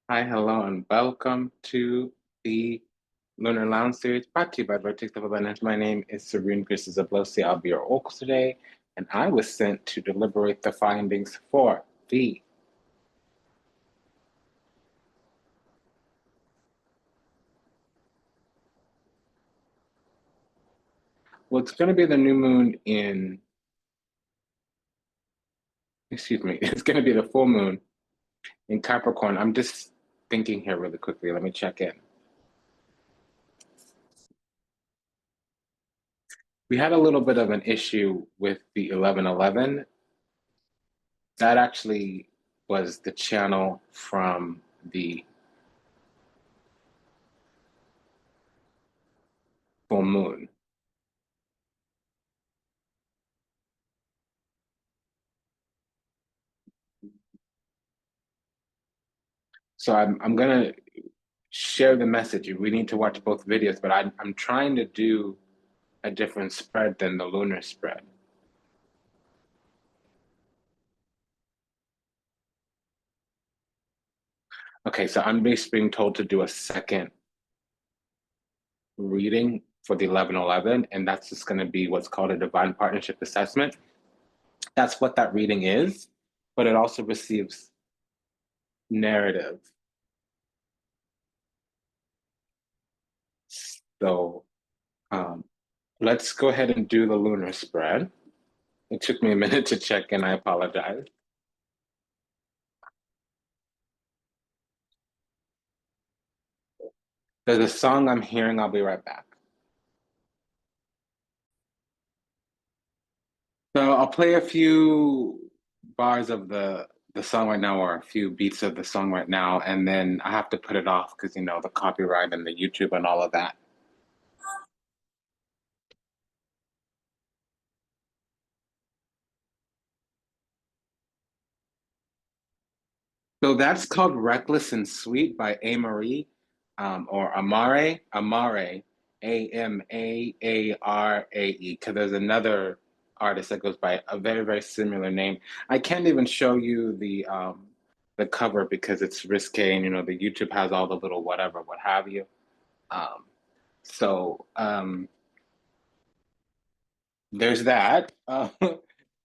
Hi, hello, and welcome to the Lunar Lounge series brought to you by Vertex. My name is Serene Disabusing. I'll be your oracle today, and I was sent to deliberate the findings for the it's going to be the new moon in, excuse me, it's going to be the full moon in Capricorn. I'm just thinking here really quickly. Let me check in. We had a little bit of an issue with the 1111. That actually was the channel from the full moon. So I'm gonna share the message. We need to watch both videos, but I'm trying to do a different spread than the lunar spread. Okay, so I'm basically being told to do a second reading for the 1111, and that's just going to be what's called a divine partnership assessment. That's what that reading is, but it also receives narrative. So um, let's go ahead and do the lunar spread. It took me a minute to check in. I apologize. There's a song I'm hearing. I'll be right back. So I'll play a few bars of the song right now, or a few beats of the song right now, and then I have to put it off because the copyright and the YouTube and all of that. So that's called "Reckless and Sweet" by A. Marie, or Amare, Amaarae. Because there's another artist that goes by a very very similar name. I can't even show you the cover because it's risque, and the YouTube has all the little whatever, what have you. Um, so there's that.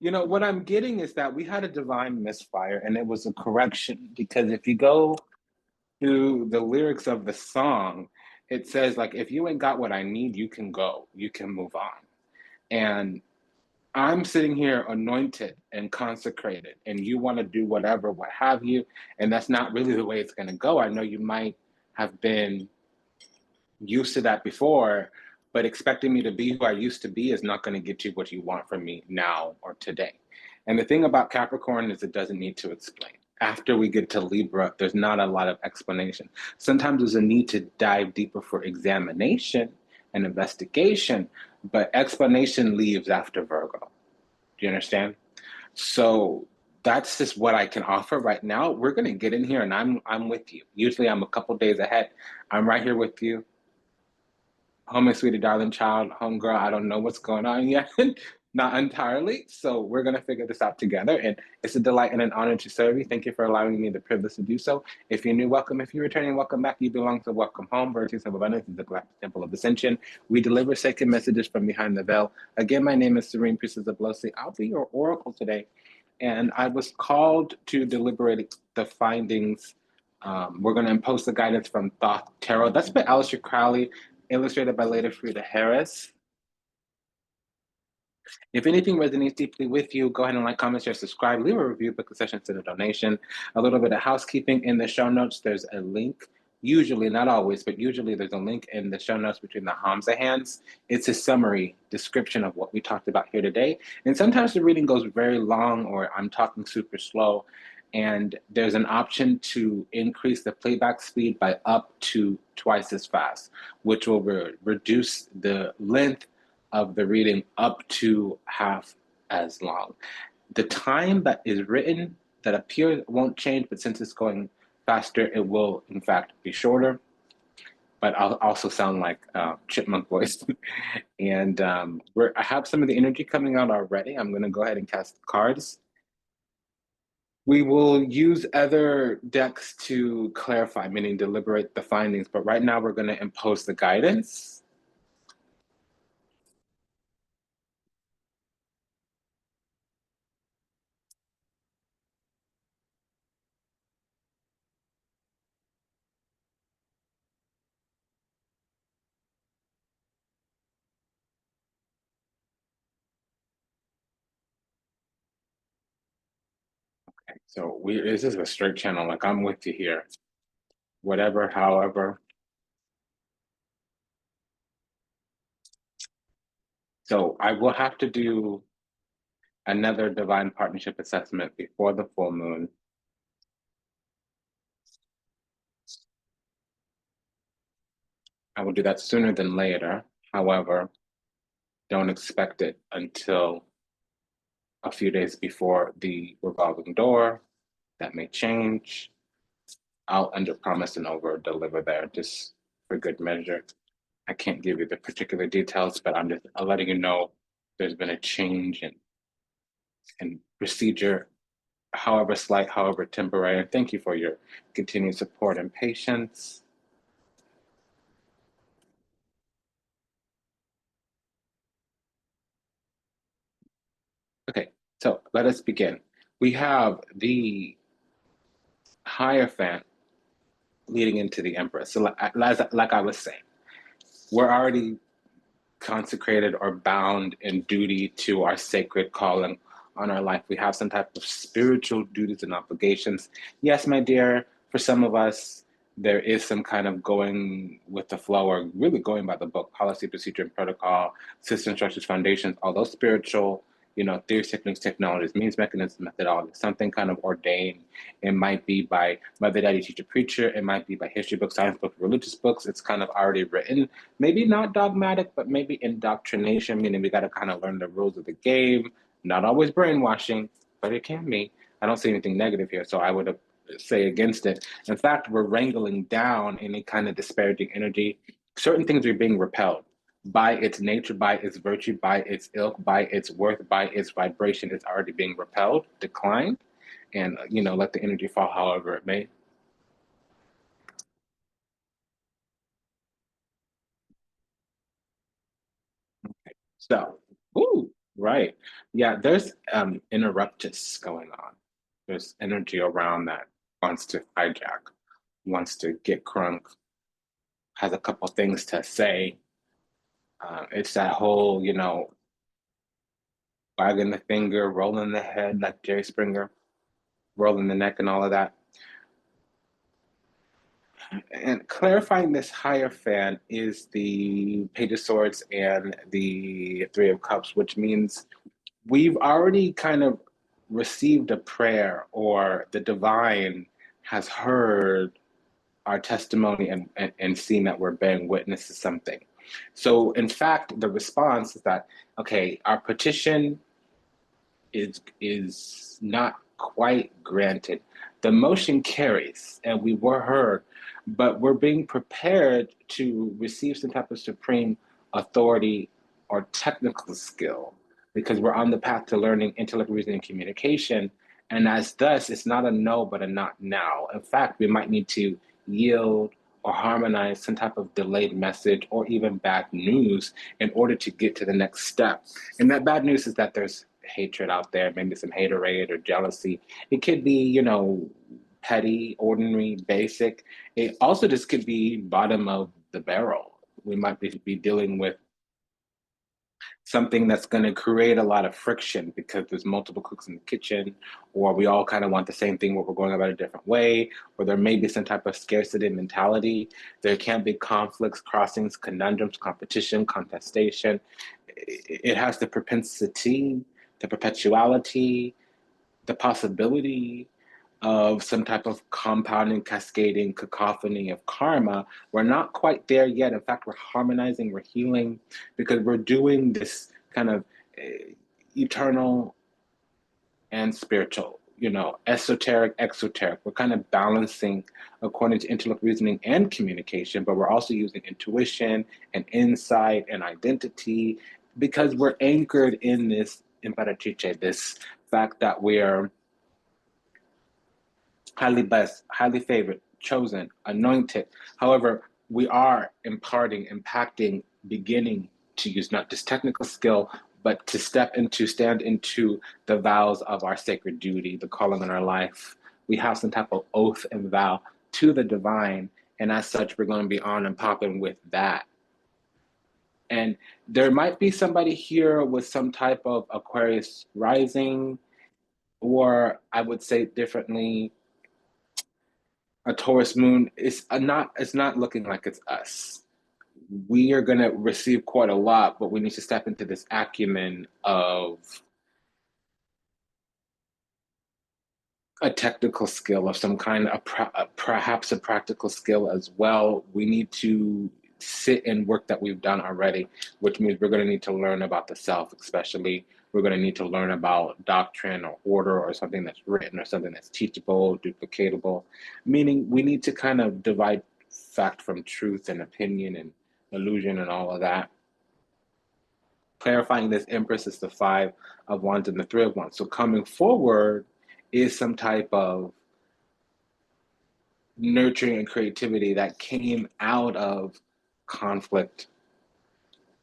What I'm getting is that we had a divine misfire, and it was a correction because if you go to the lyrics of the song, it says like, if you ain't got what I need, you can go, you can move on. And I'm sitting here anointed and consecrated, and you want to do whatever, what have you, and that's not really the way it's going to go. I know you might have been used to that before, but expecting me to be who I used to be is not going to get you what you want from me now or today. And the thing about Capricorn is it doesn't need to explain. After we get to Libra, there's not a lot of explanation. Sometimes there's a need to dive deeper for examination and investigation, but explanation leaves after Virgo. Do you understand? So that's just what I can offer right now. We're gonna get in here, and I'm with you. Usually I'm a couple days ahead. I'm right here with you. Home and sweetie darling child, home girl, I don't know what's going on yet. Not entirely. So we're gonna figure this out together. And it's a delight and an honor to serve you. Thank you for allowing me the privilege to do so. If you're new, welcome. If you're returning, welcome back. You belong to Welcome Home. Vertex of Abundance is the Galactic Temple of Ascension. We deliver sacred messages from behind the veil. Again, my name is Serene Priestess of Blossy. I'll be your oracle today. And I was called to deliberate the findings. We're going to impose the guidance from Thoth Tarot. That's by Aleister Crowley, illustrated by Lady Frida Harris. If anything resonates deeply with you, go ahead and like, comment, share, subscribe, leave a review, book a session, send a donation. A little bit of housekeeping in the show notes. There's a link. Usually, not always, but usually there's a link in the show notes between the Hamza hands. It's a summary description of what we talked about here today. And sometimes the reading goes very long, or I'm talking super slow. And there's an option to increase the playback speed by up to twice as fast, which will reduce the length of the reading up to half as long. The time that is written that appears won't change, but since it's going faster, it will in fact be shorter. But I'll also sound like chipmunk voice. And I have some of the energy coming out already. I'm going to go ahead and cast cards. We will use other decks to clarify, meaning deliberate the findings, but right now we're going to impose the guidance. So this is a straight channel, like I'm with you here. Whatever, however. So I will have to do another divine partnership assessment before the full moon. I will do that sooner than later. However, don't expect it until a few days before the revolving door. That may change. I'll under promise and over deliver there just for good measure. I can't give you the particular details, but I'm just letting you know there's been a change in procedure, however slight, however temporary. And thank you for your continued support and patience. Okay, so let us begin. We have the Hierophant leading into the Empress. So, like I was saying, we're already consecrated or bound in duty to our sacred calling on our life. We have some type of spiritual duties and obligations. Yes, my dear, for some of us, there is some kind of going with the flow or really going by the book, policy, procedure, and protocol, system, structures, foundations, all those spiritual, theories, techniques, technologies, means, mechanisms, methodology, something kind of ordained. It might be by mother, daddy, teacher, preacher. It might be by history books, science books, religious books. It's kind of already written. Maybe not dogmatic, but maybe indoctrination, meaning we got to kind of learn the rules of the game. Not always brainwashing, but it can be. I don't see anything negative here, so I would say against it. In fact, we're wrangling down any kind of disparaging energy. Certain things are being repelled by its nature, by its virtue, by its ilk, by its worth, by its vibration. It's already being repelled, declined, and let the energy fall however it may. So, ooh, right. Yeah, there's interruptus going on. There's energy around that wants to hijack, wants to get crunk, has a couple things to say. It's that whole, wagging the finger, rolling the head like Jerry Springer, rolling the neck and all of that. And clarifying this higher fan is the Page of Swords and the Three of Cups, which means we've already kind of received a prayer or the divine has heard our testimony and seen that we're bearing witness to something. So in fact, the response is that, okay, our petition is not quite granted. The motion carries and we were heard, but we're being prepared to receive some type of supreme authority or technical skill because we're on the path to learning intellect, reasoning, and communication. And as thus, it's not a no, but a not now. In fact, we might need to yield or harmonize some type of delayed message or even bad news in order to get to the next step. And that bad news is that there's hatred out there, maybe some haterade or jealousy. It could be, petty, ordinary, basic. It also just could be bottom of the barrel. We might be dealing with something that's going to create a lot of friction because there's multiple cooks in the kitchen, or we all kind of want the same thing, but we're going about it a different way, or there may be some type of scarcity mentality. There can be conflicts, crossings, conundrums, competition, contestation. It has the propensity, the perpetuality, the possibility of some type of compounding, cascading cacophony of karma. We're not quite there yet. In fact, we're harmonizing, we're healing, because we're doing this kind of eternal and spiritual, esoteric, exoteric. We're kind of balancing according to intellect, reasoning, and communication, but we're also using intuition and insight and identity because we're anchored in this imperatrice, this fact that we're highly blessed, highly favored, chosen, anointed. However, we are imparting, impacting, beginning to use not just technical skill, but to stand into the vows of our sacred duty, the calling on our life. We have some type of oath and vow to the divine, and as such, we're going to be on and popping with that. And there might be somebody here with some type of Aquarius rising, or I would say differently, a Taurus moon is not, it's not looking like it's us. We are going to receive quite a lot, but we need to step into this acumen of a technical skill of some kind, perhaps a practical skill as well. We need to sit in work that we've done already, which means we're going to need to learn about the self, especially. We're going to need to learn about doctrine or order or something that's written or something that's teachable, duplicatable, meaning we need to kind of divide fact from truth and opinion and illusion and all of that. Clarifying this Empress is the Five of Wands and the Three of Wands. So coming forward is some type of nurturing and creativity that came out of conflict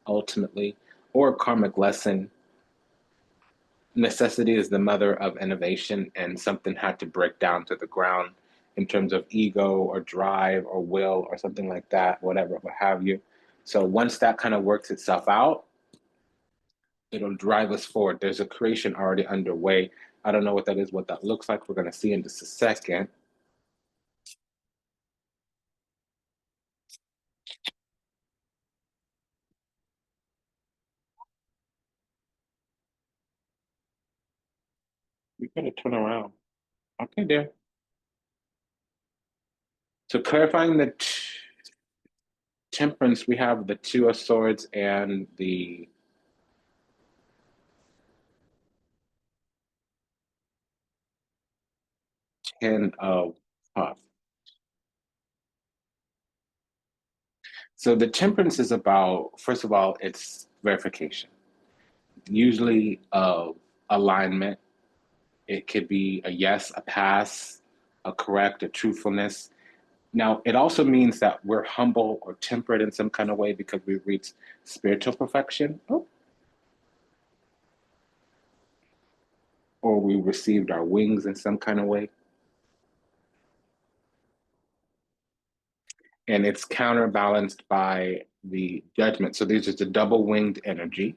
ultimately, or karmic lesson. Necessity is the mother of innovation, and something had to break down to the ground in terms of ego or drive or will or something like that, whatever, what have you. So once that kind of works itself out, it'll drive us forward. There's a creation already underway. I don't know what that is, what that looks like. We're going to see in just a second. We better turn around. Okay, there. So clarifying the Temperance, we have the Two of Swords and the Ten of Cups. So the Temperance is about, first of all, it's verification, usually of alignment. It could be a yes, a pass, a correct, a truthfulness. Now, it also means that we're humble or temperate in some kind of way because we've reached spiritual perfection, or we received our wings in some kind of way. And it's counterbalanced by the Judgment. So these are the double winged energy.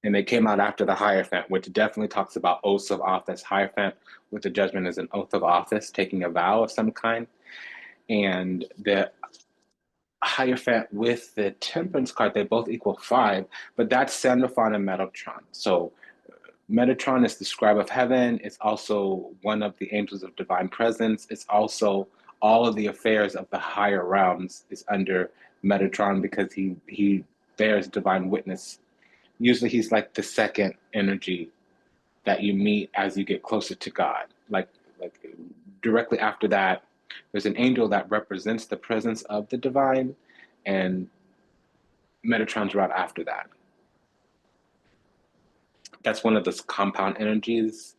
And they came out after the Hierophant, which definitely talks about oaths of office. Hierophant with the Judgment is an oath of office, taking a vow of some kind. And the Hierophant with the Temperance card, they both equal 5, but that's Sandalphon and Metatron. So Metatron is the scribe of heaven. It's also one of the angels of divine presence. It's also all of the affairs of the higher realms is under Metatron because he bears divine witness. Usually he's like the second energy that you meet as you get closer to God. Like directly after that, there's an angel that represents the presence of the divine, and Metatron's right after that. That's one of those compound energies.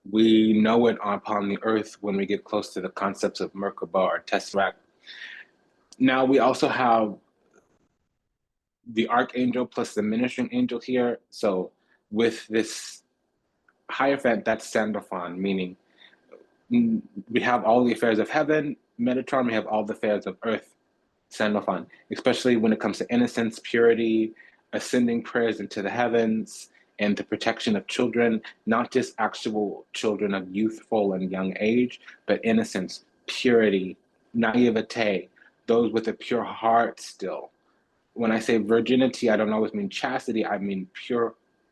We know it upon the earth when we get close to the concepts of Merkaba or Tesseract. Now we also have the archangel plus the ministering angel here. So with this Hierophant, that's Sandalphon, meaning we have all the affairs of heaven. Metatron, we have all the affairs of earth. Sandalphon, especially when it comes to innocence, purity, ascending prayers into the heavens, and the protection of children, not just actual children of youthful and young age, but innocence, purity, naivete, those with a pure heart still. When I say virginity, I don't always mean chastity, I mean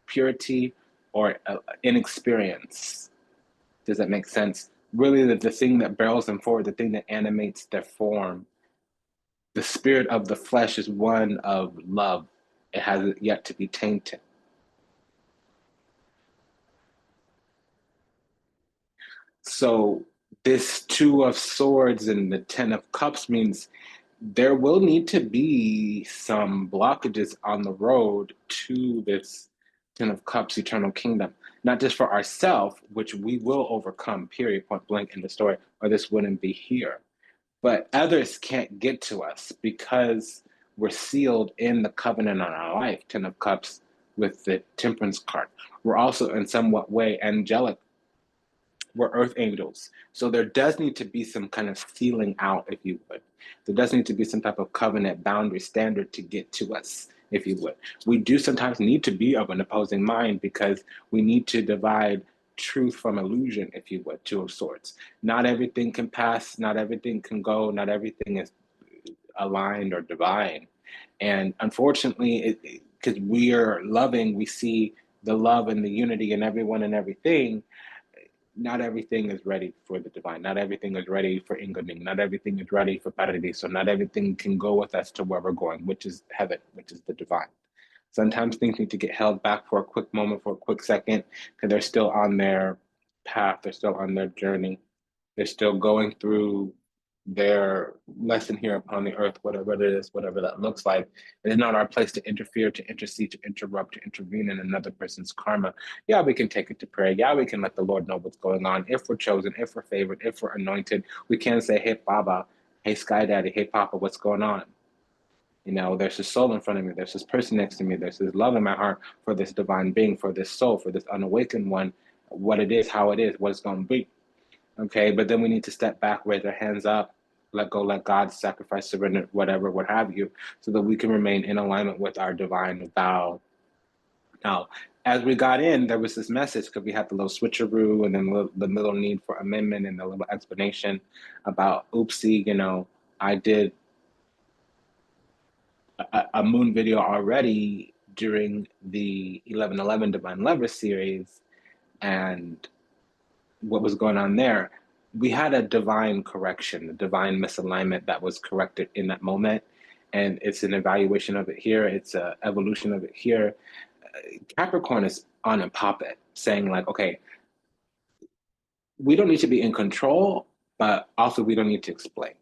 purity or inexperience. Does that make sense? Really, the thing that barrels them forward, the thing that animates their form. The spirit of the flesh is one of love. It has yet to be tainted. So this Two of Swords and the Ten of Cups means there will need to be some blockages on the road to this Ten of Cups, eternal kingdom, not just for ourselves, which we will overcome, period, point blank in the story, or this wouldn't be here. But others can't get to us because we're sealed in the covenant on our life, Ten of Cups with the Temperance card. We're also in somewhat way angelic. We're earth angels. So there does need to be some kind of sealing out, if you would. There does need to be some type of covenant boundary standard to get to us, if you would. We do sometimes need to be of an opposing mind because we need to divide truth from illusion, if you would, to of sorts. Not everything can pass, not everything can go, not everything is aligned or divine. And unfortunately, because we are loving, we see the love and the unity in everyone and everything. Not everything is ready for the divine. Not everything is ready for Ingoning. Not everything is ready for Paradiso. Not everything can go with us to where we're going, which is heaven, which is the divine. Sometimes things need to get held back for a quick moment, for a quick second, because they're still on their path, they're still on their journey, they're still going through their lesson here upon the earth, whatever it is, whatever that looks like. It is not our place to interfere, to intercede, to interrupt, to intervene in another person's karma. Yeah, we can take it to prayer. Yeah, we can let the Lord know what's going on. If we're chosen, if we're favored, if we're anointed, we can say, hey, Baba, hey, Sky Daddy, hey, Papa, what's going on? You know, there's this soul in front of me. There's this person next to me. There's this love in my heart for this divine being, for this soul, for this unawakened one, what it is, how it is, what it's going to be. Okay, but then we need to step back, raise our hands up, let go, let God, sacrifice, surrender, whatever, what have you, so that we can remain in alignment with our divine vow. Now, as we got in, there was this message because we had the little switcheroo and then the little need for amendment and the little explanation about, oopsie, you know, I did a moon video already during the 11/11 Divine Lover series, and what was going on there. We had a divine correction, a divine misalignment that was corrected in that moment. And it's an evaluation of it here. It's an evolution of it here. Capricorn is on and pop it, saying like, okay, we don't need to be in control, but also we don't need to explain.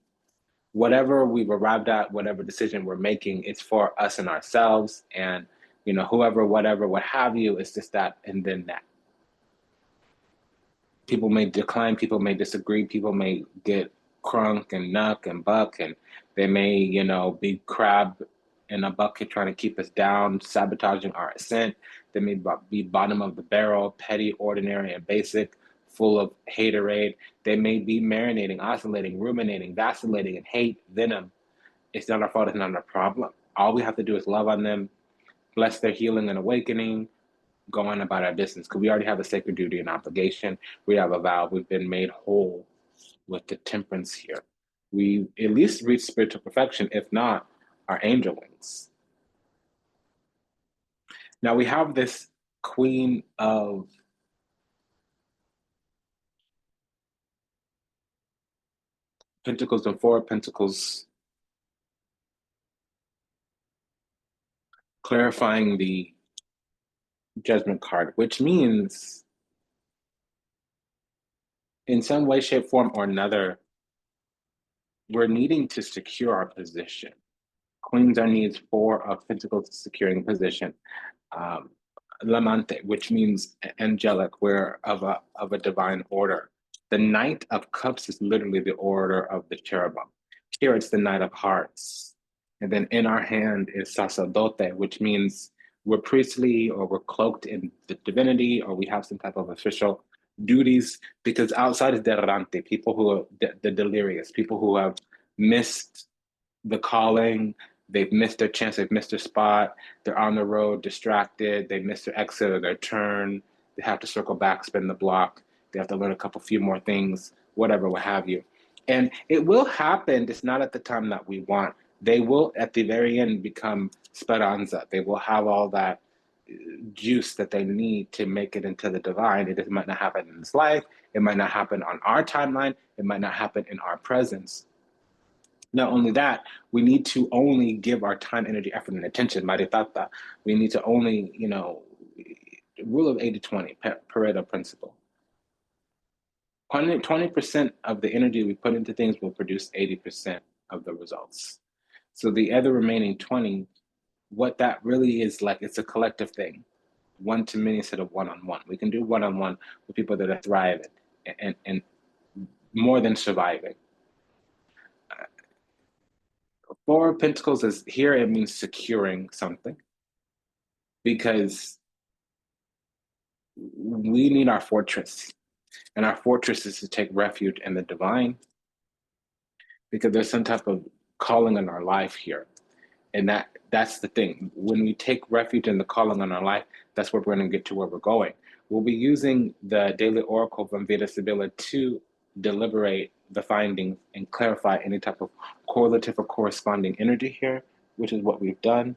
Whatever we've arrived at, whatever decision we're making, it's for us and ourselves. And, you know, whoever, whatever, what have you, it's just that and then that. People may decline, people may disagree, people may get crunk and nuck and buck, and they may, you know, be crab in a bucket trying to keep us down, sabotaging our ascent. They may be bottom of the barrel, petty, ordinary, and basic, full of haterade. They may be marinating, oscillating, ruminating, vacillating in hate, venom. It's not our fault, it's not our problem. All we have to do is love on them, bless their healing and awakening, go on about our business, because we already have a sacred duty and obligation. We have a vow. We've been made whole with the temperance here. We at least reach spiritual perfection, if not our angel wings. Now we have this Queen of Pentacles and Four of Pentacles, clarifying the Judgment card, which means in some way, shape, form, or another, we're needing to secure our position. Queens are needs Four of Pentacles securing position. Lamante, which means angelic, we're of a divine order. The Knight of Cups is literally the order of the cherubim. Here it's the Knight of Hearts. And then in our hand is Sacerdote, which means we're priestly or we're cloaked in the divinity or we have some type of official duties, because outside is Derrante, people who are the delirious, people who have missed the calling, they've missed their chance, they've missed their spot, they're on the road, distracted, they missed their exit or their turn, they have to circle back, spin the block, they have to learn few more things, whatever, what have you. And it will happen, it's not at the time that we want. They will, at the very end, become speranza. They will have all that juice that they need to make it into the divine. It might not happen in this life, it might not happen on our timeline, it might not happen in our presence. Not only that, we need to only give our time, energy, effort, and attention, maritata. We need to only, you know, rule of 80-20, Pareto principle. 20% of the energy we put into things will produce 80% of the results. So the other remaining 20, what that really is like, it's a collective thing. one-to-many instead of one-on-one. We can do one-on-one with people that are thriving and more than surviving. Four of Pentacles is here, it means securing something because we need our fortress. And our fortress is to take refuge in the divine because there's some type of calling in our life here. And that's the thing. When we take refuge in the calling on our life, that's where we're going to get to where we're going. We'll be using the daily oracle from Veda Sibilla to deliberate the findings and clarify any type of correlative or corresponding energy here, which is what we've done.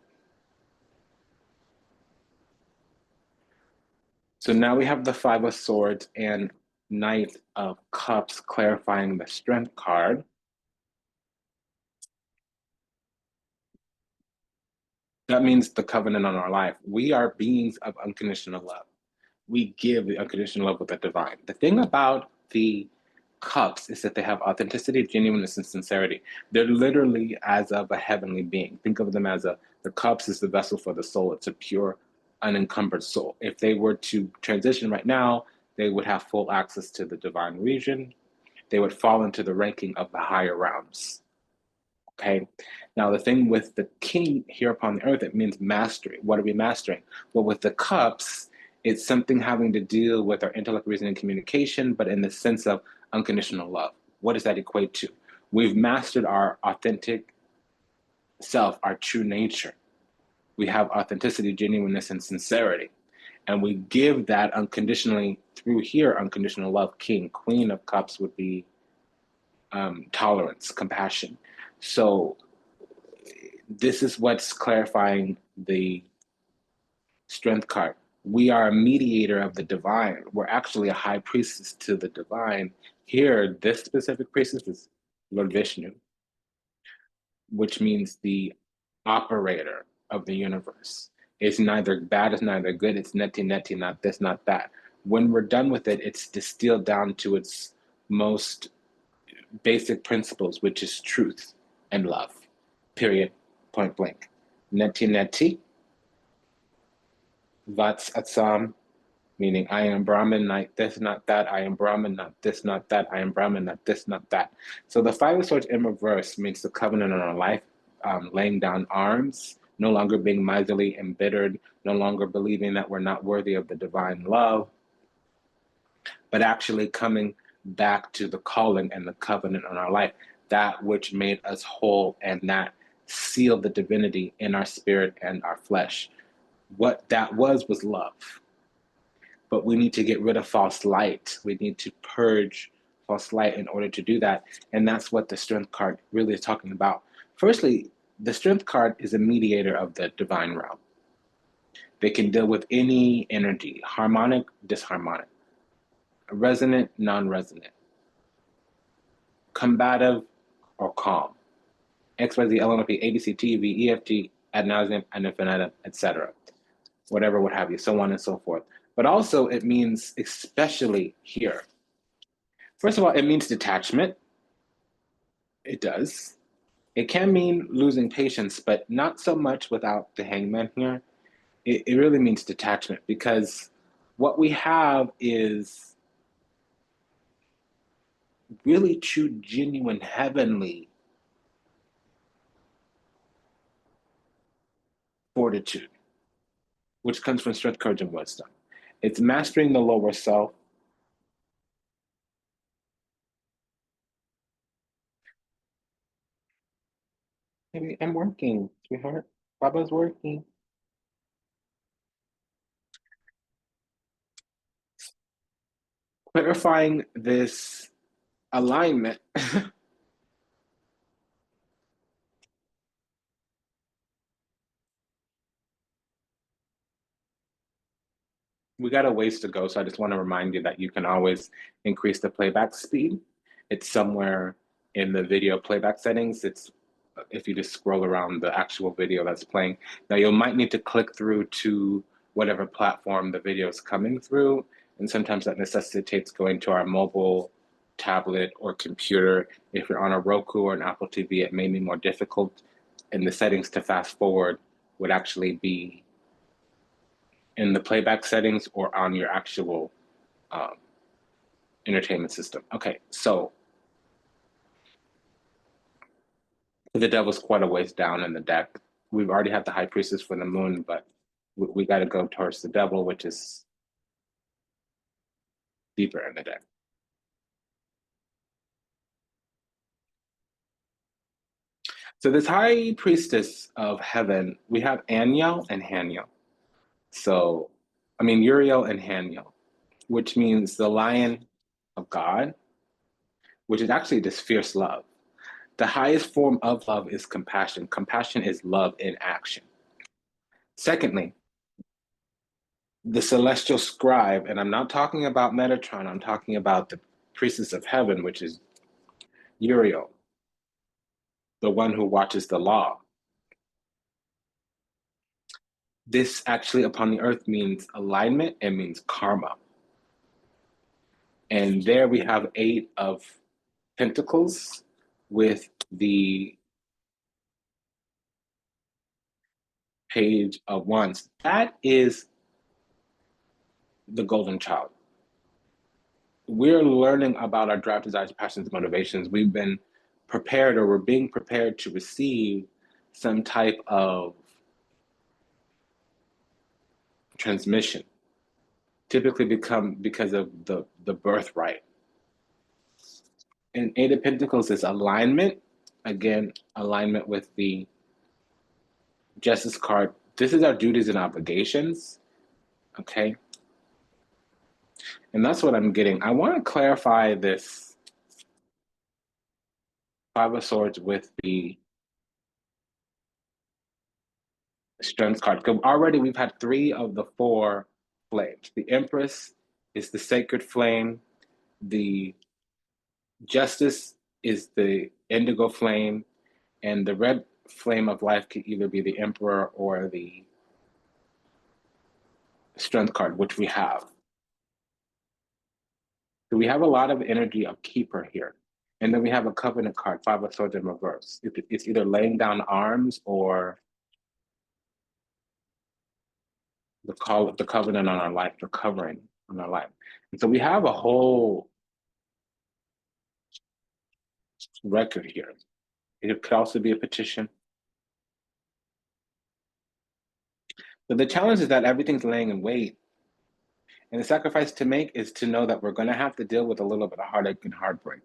So now we have the Five of Swords and Knight of Cups clarifying the Strength card. That means the covenant on our life. We are beings of unconditional love. We give the unconditional love with the divine. The thing about the cups is that they have authenticity, genuineness, and sincerity. They're literally as of a heavenly being. Think of them as the cups is the vessel for the soul. It's a pure, unencumbered soul. If they were to transition right now, they would have full access to the divine region. They would fall into the ranking of the higher realms. Okay. Now, the thing with the king here upon the earth, it means mastery. What are we mastering? Well, with the cups, it's something having to deal with our intellect, reason, and communication, but in the sense of unconditional love. What does that equate to? We've mastered our authentic self, our true nature. We have authenticity, genuineness, and sincerity. And we give that unconditionally through here, unconditional love. King, Queen of Cups would be tolerance, compassion. So this is what's clarifying the Strength card. We are a mediator of the divine. We're actually a high priestess to the divine. Here, this specific priestess is Lord Vishnu, which means the operator of the universe. It's neither bad, it's neither good, it's neti neti, not this, not that. When we're done with it, it's distilled down to its most basic principles, which is truth and love, period, point blank. Neti neti, vats atsam, meaning I am Brahmin, not this, not that. I am Brahmin, not this, not that. I am Brahmin, not this, not that. So the Five of Swords in reverse means the covenant in our life, laying down arms, no longer being miserly, embittered, no longer believing that we're not worthy of the divine love, but actually coming back to the calling and the covenant on our life, that which made us whole and that sealed the divinity in our spirit and our flesh. What that was love. But we need to get rid of false light. We need to purge false light in order to do that. And that's what the Strength card really is talking about. Firstly, the Strength card is a mediator of the divine realm. They can deal with any energy, harmonic, disharmonic, resonant, non-resonant, combative, or calm, XYZ, LNP, ABC, TEV, EFT, ad nauseum, ad infinitum, etc. Whatever, what have you, so on and so forth. But also it means, especially here, first of all, it means detachment. It does. It can mean losing patience, but not so much without the hangman here. It really means detachment because what we have is really true, genuine, heavenly fortitude, which comes from strength, courage, and wisdom. It's mastering the lower self. Maybe I'm working, sweetheart. Baba's working. Clarifying this alignment. We got a ways to go, so I just want to remind you that you can always increase the playback speed. It's somewhere in the video playback settings. It's if you just scroll around the actual video that's playing. Now you might need to click through to whatever platform the video is coming through, and sometimes that necessitates going to our mobile, tablet, or computer. If you're on a Roku or an Apple TV, it may be more difficult, and the settings to fast forward would actually be in the playback settings or on your actual entertainment system. Okay, so the devil's quite a ways down in the deck. We've already had the high priestess for the moon, but we got to go towards the devil, which is deeper in the deck. So this high priestess of heaven, we have Aniel and Haniel. So, I mean, Uriel and Haniel, which means the lion of God, which is actually this fierce love. The highest form of love is compassion. Compassion is love in action. Secondly, the celestial scribe, and I'm not talking about Metatron, I'm talking about the priestess of heaven, which is Uriel, the one who watches the law. This actually upon the earth means alignment and means karma. And there we have 8 of Pentacles with the Page of Wands. That is the golden child. We're learning about our drive, desires, passions, motivations. We've been prepared, or we're being prepared to receive some type of transmission, typically because of the birthright. And 8 of Pentacles is alignment. Again, alignment with the Justice card. This is our duties and obligations. Okay. And that's what I'm getting. I want to clarify this 5 of Swords with the Strength card. Because already we've had 3 of the 4 flames. The Empress is the sacred flame. The Justice is the indigo flame. And the red flame of life could either be the Emperor or the Strength card, which we have. So we have a lot of energy of Keeper here. And then we have a Covenant card, 5 of Swords in reverse. It's either laying down arms or the covenant on our life, the covering on our life. And so we have a whole record here. It could also be a petition. But the challenge is that everything's laying in wait. And the sacrifice to make is to know that we're going to have to deal with a little bit of heartache and heartbreak.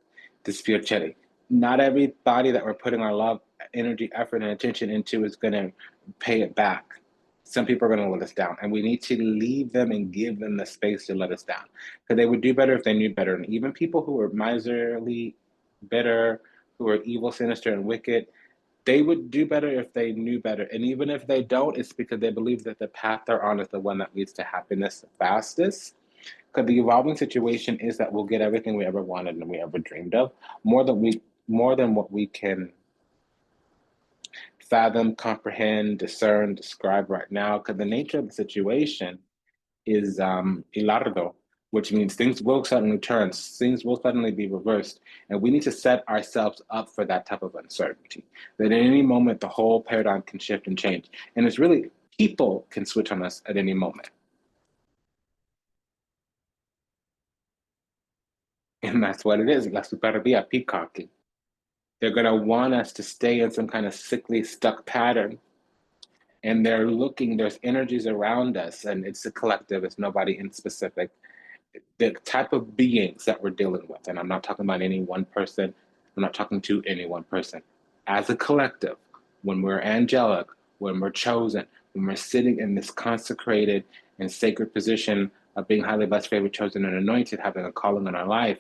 This fiocchetti. Not everybody that we're putting our love, energy, effort, and attention into is going to pay it back. Some people are going to let us down, and we need to leave them and give them the space to let us down. Because they would do better if they knew better. And even people who are miserly, bitter, who are evil, sinister, and wicked, they would do better if they knew better. And even if they don't, it's because they believe that the path they're on is the one that leads to happiness the fastest. Because the evolving situation is that we'll get everything we ever wanted and we ever dreamed of, more than what we can fathom, comprehend, discern, describe right now. Because the nature of the situation is hilardo, which means things will suddenly turn, things will suddenly be reversed, and we need to set ourselves up for that type of uncertainty. That at any moment, the whole paradigm can shift and change. And it's really, people can switch on us at any moment. And that's what it is. La superbia, peacocking. They're going to want us to stay in some kind of sickly, stuck pattern. And they're looking, there's energies around us, and it's a collective, it's nobody in specific. The type of beings that we're dealing with, and I'm not talking about any one person, I'm not talking to any one person. As a collective, when we're angelic, when we're chosen, when we're sitting in this consecrated and sacred position of being highly blessed, favored, chosen, and anointed, having a calling in our life,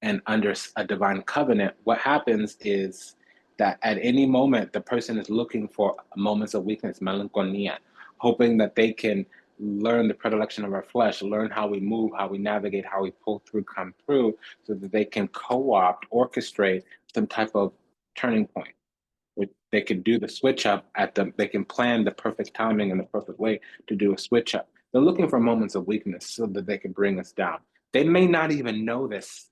and under a divine covenant, what happens is that at any moment, the person is looking for moments of weakness, melancholia, hoping that they can learn the predilection of our flesh, learn how we move, how we navigate, how we pull through, come through, so that they can co-opt, orchestrate some type of turning point. They can do the switch up they can plan the perfect timing and the perfect way to do a switch up. They're looking for moments of weakness so that they can bring us down. They may not even know this.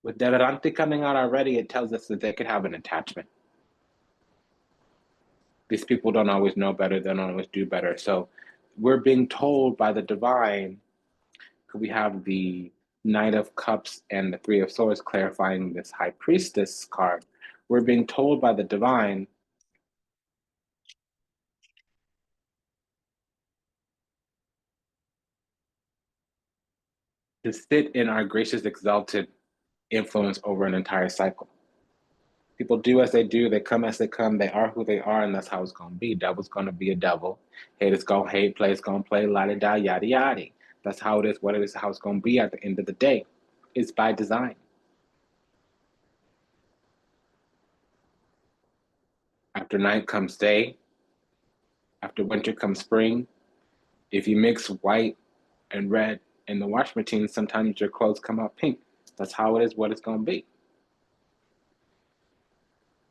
With Deverante coming out already, it tells us that they could have an attachment. These people don't always know better, they don't always do better. So we're being told by the divine, we have the Knight of Cups and the Three of Swords clarifying this High Priestess card. We're being told by the divine to sit in our gracious, exalted influence over an entire cycle. People do as they do, they come as they come, they are who they are, and that's how it's gonna be. Devil's gonna be a devil. Haters gonna hate, players gonna play, la da da, yada yada. That's how it is, what it is, how it's gonna be at the end of the day. It's by design. After night comes day, after winter comes spring. If you mix white and red in the wash machine, sometimes your clothes come out pink. That's how it is, what it's gonna be.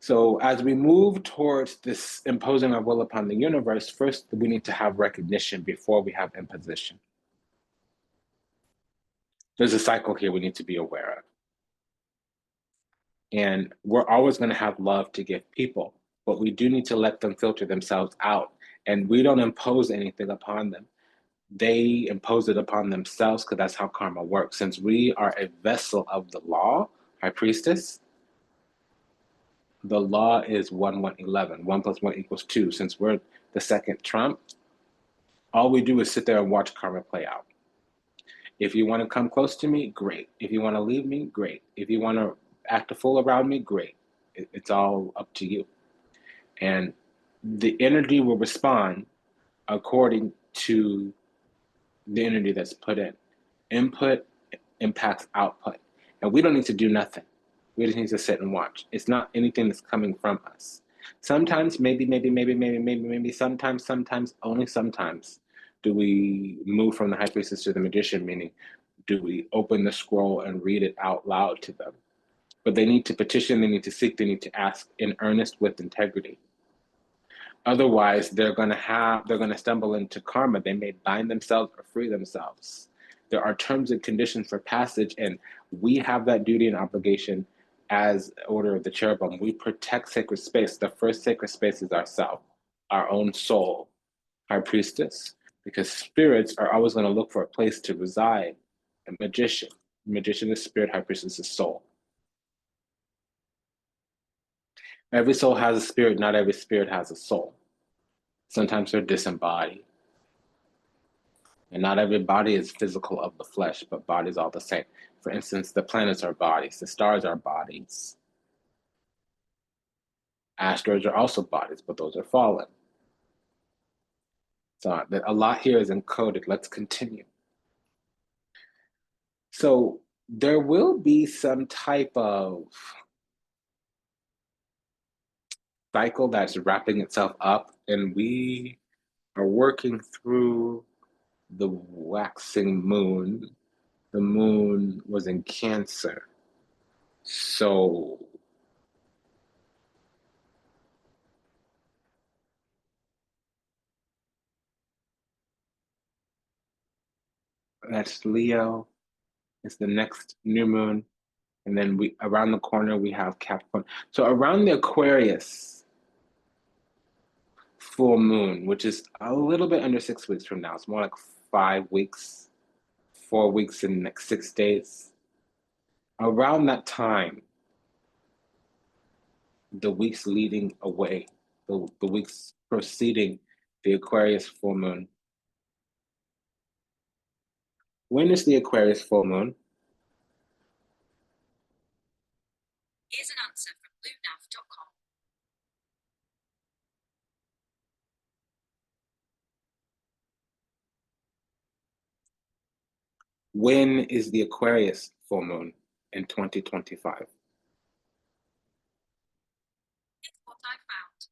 So as we move towards this imposing our will upon the universe, first we need to have recognition before we have imposition. There's a cycle here we need to be aware of. And we're always going to have love to give people, but we do need to let them filter themselves out. And we don't impose anything upon them. They impose it upon themselves because that's how karma works. Since we are a vessel of the law, High Priestess, the law is 1-1-11. 1 plus 1 equals 2. Since we're the second trump, all we do is sit there and watch karma play out. If you want to come close to me, great. If you want to leave me, great. If you want to act a fool around me, great. It's all up to you. And the energy will respond according to the energy that's put in. Input impacts output. And we don't need to do nothing. We just need to sit and watch. It's not anything that's coming from us. Sometimes, maybe, sometimes, only sometimes do we move from the high priestess to the magician, meaning do we open the scroll and read it out loud to them? But they need to petition, they need to seek, they need to ask in earnest with integrity. Otherwise, they're going to stumble into karma. They may bind themselves or free themselves. There are terms and conditions for passage, and we have that duty and obligation as Order of the Cherubim. We protect sacred space. The first sacred space is ourself, our own soul, High Priestess, because spirits are always going to look for a place to reside. A magician is spirit, High Priestess is soul. Every soul has a spirit, not every spirit has a soul. Sometimes they're disembodied. And not every body is physical of the flesh, but bodies all the same. For instance, the planets are bodies, the stars are bodies. Asteroids are also bodies, but those are fallen. So a lot here is encoded. Let's continue. So there will be some type of cycle that's wrapping itself up, and we are working through the waxing moon. The moon was in Cancer. So that's Leo. It's the next new moon. And then we around the corner we have Capricorn. So around the Aquarius full moon, which is a little bit under 6 weeks from now. It's more like 5 weeks, 4 weeks and like 6 days. Around that time, the weeks leading away, the weeks preceding the Aquarius full moon. When is the Aquarius full moon? Here's an answer from lunar.com. When is the Aquarius full moon in 2025? Here's what I found.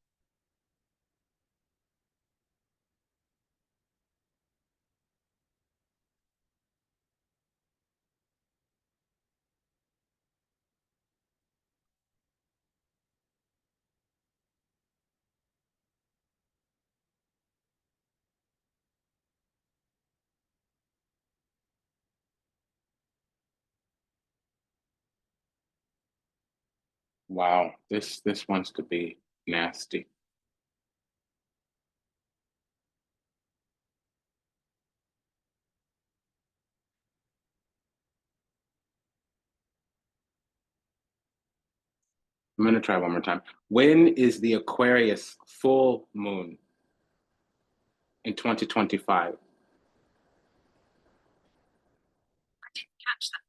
Wow, this wants to be nasty. I'm going to try one more time. When is the Aquarius full moon in 2025? I didn't catch that.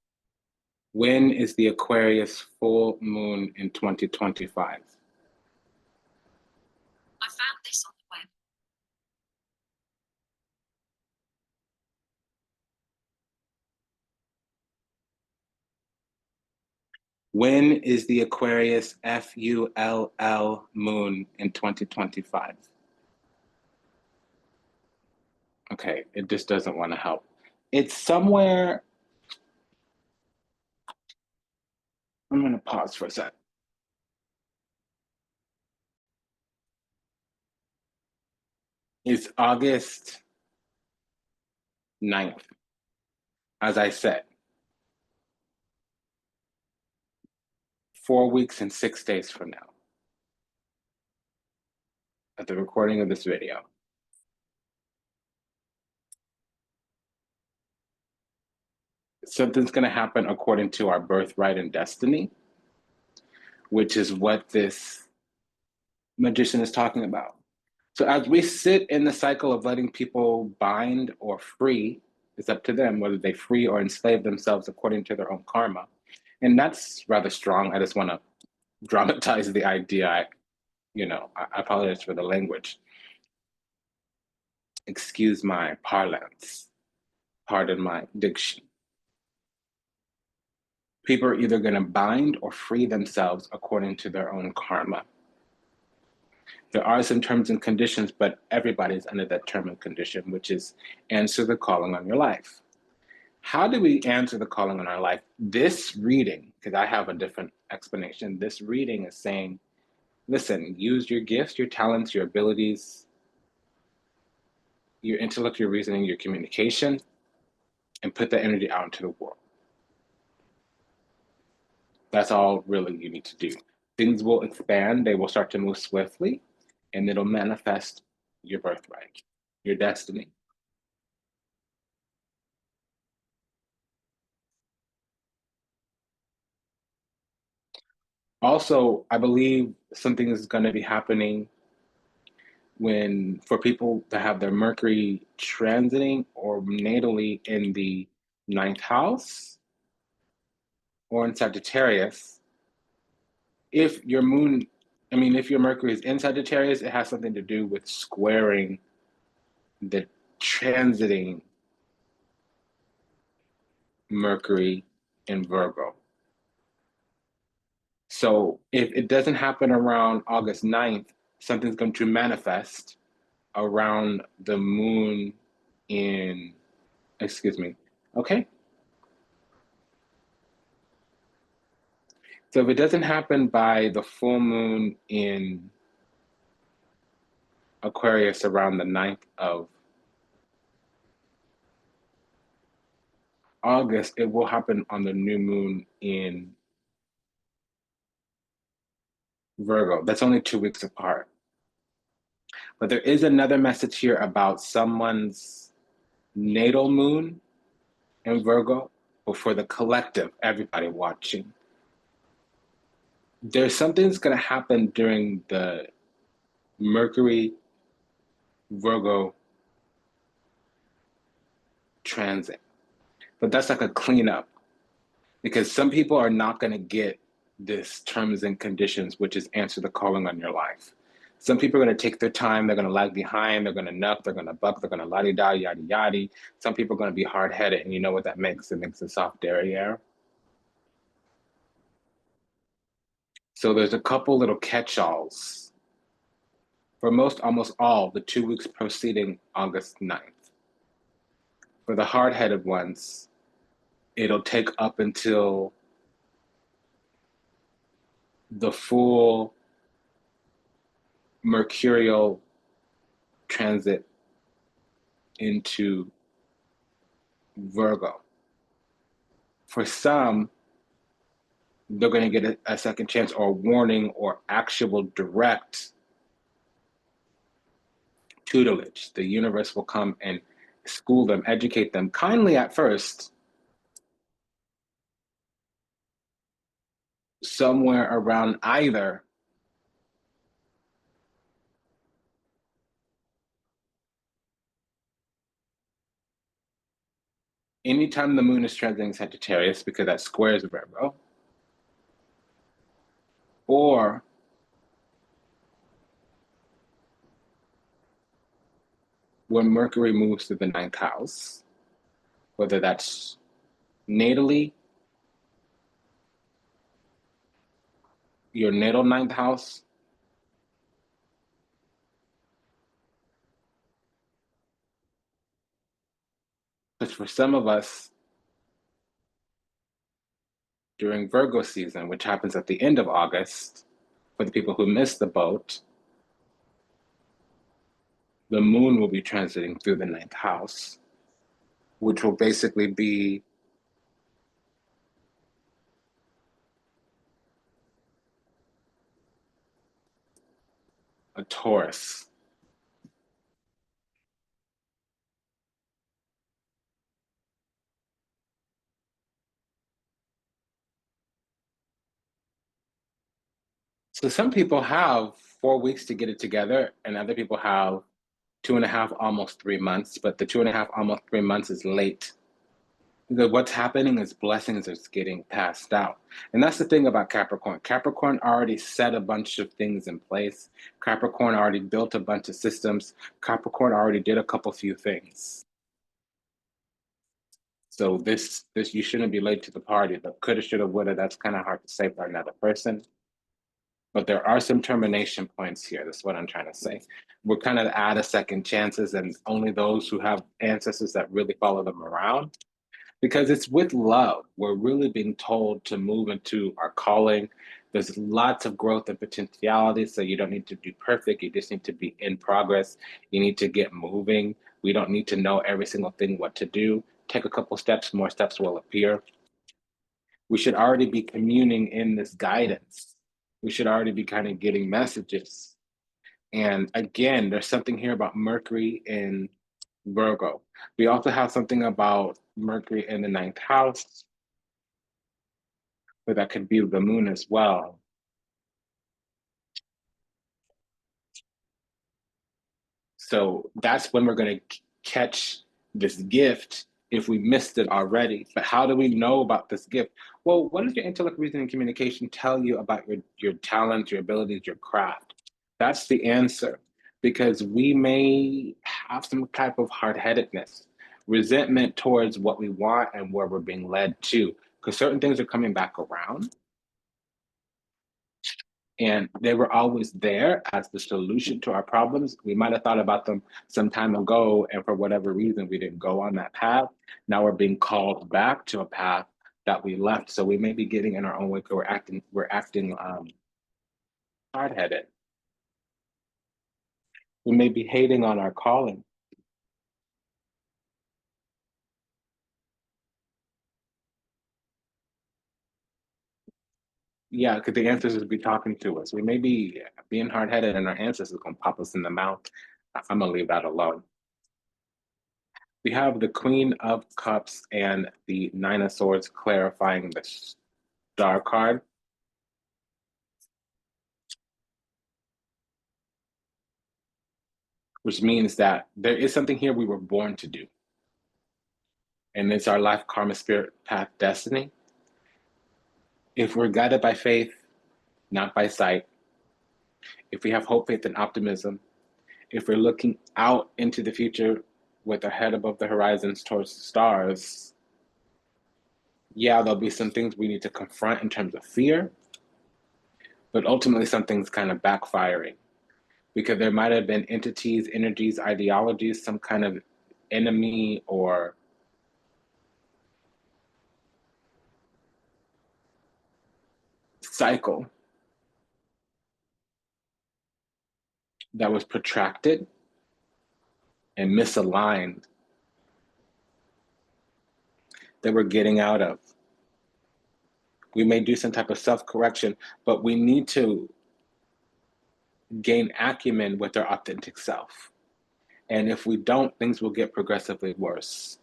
When is the Aquarius full moon in 2025? I found this on the web. When is the Aquarius FULL moon in 2025? Okay, it just doesn't want to help. It's somewhere. I'm going to pause for a sec. It's August 9th, as I said. 4 weeks and 6 days from now, at the recording of this video. Something's going to happen according to our birthright and destiny, which is what this magician is talking about. So as we sit in the cycle of letting people bind or free, it's up to them whether they free or enslave themselves according to their own karma. And that's rather strong. I just want to dramatize the idea. I apologize for the language. Excuse my parlance. Pardon my diction. People are either going to bind or free themselves according to their own karma. There are some terms and conditions, but everybody's under that term and condition, which is answer the calling on your life. How do we answer the calling on our life? This reading, because I have a different explanation, this reading is saying, listen, use your gifts, your talents, your abilities, your intellect, your reasoning, your communication, and put that energy out into the world. That's all really you need to do. Things will expand, they will start to move swiftly, and it'll manifest your birthright, your destiny. Also, I believe something is going to be happening for people to have their Mercury transiting or natally in the 9th house or in Sagittarius. If your Mercury is in Sagittarius, it has something to do with squaring the transiting Mercury in Virgo. So if it doesn't happen around August 9th, something's going to manifest around the moon okay? So if it doesn't happen by the full moon in Aquarius around the 9th of August, it will happen on the new moon in Virgo. That's only 2 weeks apart. But there is another message here about someone's natal moon in Virgo, but for the collective, everybody watching. There's something that's going to happen during the Mercury Virgo transit. But that's like a cleanup because some people are not going to get this terms and conditions, which is answer the calling on your life. Some people are going to take their time. They're going to lag behind. They're going to nuck. They're going to buck. They're going to la-di-da, yada-yada. Some people are going to be hard-headed, and you know what that makes? It makes a soft derriere. So there's a couple little catch-alls. For almost all, the 2 weeks preceding August 9th. For the hard-headed ones, it'll take up until the full mercurial transit into Virgo. For some, they're going to get a second chance or a warning or actual direct tutelage. The universe will come and school them, educate them kindly at first, somewhere around either anytime the moon is transiting Sagittarius, because that squares Virgo, or when Mercury moves to the ninth house, whether that's natally, your natal ninth house, because for some of us, during Virgo season, which happens at the end of August, for the people who missed the boat, the moon will be transiting through the ninth house, which will basically be a Taurus. So some people have 4 weeks to get it together, and other people have 2.5, almost 3 months. But the 2.5, almost 3 months is late. Because what's happening is blessings is getting passed out. And that's the thing about Capricorn. Capricorn already set a bunch of things in place. Capricorn already built a bunch of systems. Capricorn already did a couple few things. So this you shouldn't be late to the party. The coulda, shoulda, woulda, that's kind of hard to say for another person. But there are some termination points here. That's what I'm trying to say. We're kind of out of second chances, and only those who have ancestors that really follow them around. Because it's with love. We're really being told to move into our calling. There's lots of growth and potentiality, so you don't need to be perfect. You just need to be in progress. You need to get moving. We don't need to know every single thing what to do. Take a couple steps, more steps will appear. We should already be communing in this guidance. We should already be kind of getting messages. And again, there's something here about Mercury in Virgo. We also have something about Mercury in the ninth house, but that could be the moon as well. So that's when we're going to catch this gift if we missed it already. But how do we know about this gift? Well, what does your intellect, reason, and communication tell you about your talents, your abilities, your craft? That's the answer. Because we may have some type of hard-headedness, resentment towards what we want and where we're being led to. Because certain things are coming back around and they were always there as the solution to our problems. We might have thought about them some time ago, and for whatever reason, we didn't go on that path. Now we're being called back to a path that we left. So we may be getting in our own way because we're acting hard-headed. We may be hating on our calling. Yeah, because the ancestors be talking to us. We may be being hard-headed, and our ancestors gonna pop us in the mouth. I'm gonna leave that alone. We have the Queen of Cups and the Nine of Swords clarifying the Star card. Which means that there is something here we were born to do. And it's our life, karma, spirit, path, destiny. If we're guided by faith, not by sight, if we have hope, faith, and optimism, if we're looking out into the future with our head above the horizons towards the stars, yeah, there'll be some things we need to confront in terms of fear, but ultimately something's kind of backfiring because there might have been entities, energies, ideologies, some kind of enemy or cycle that was protracted and misaligned that we're getting out of. We may do some type of self-correction, but we need to gain acumen with our authentic self. And if we don't, things will get progressively worse,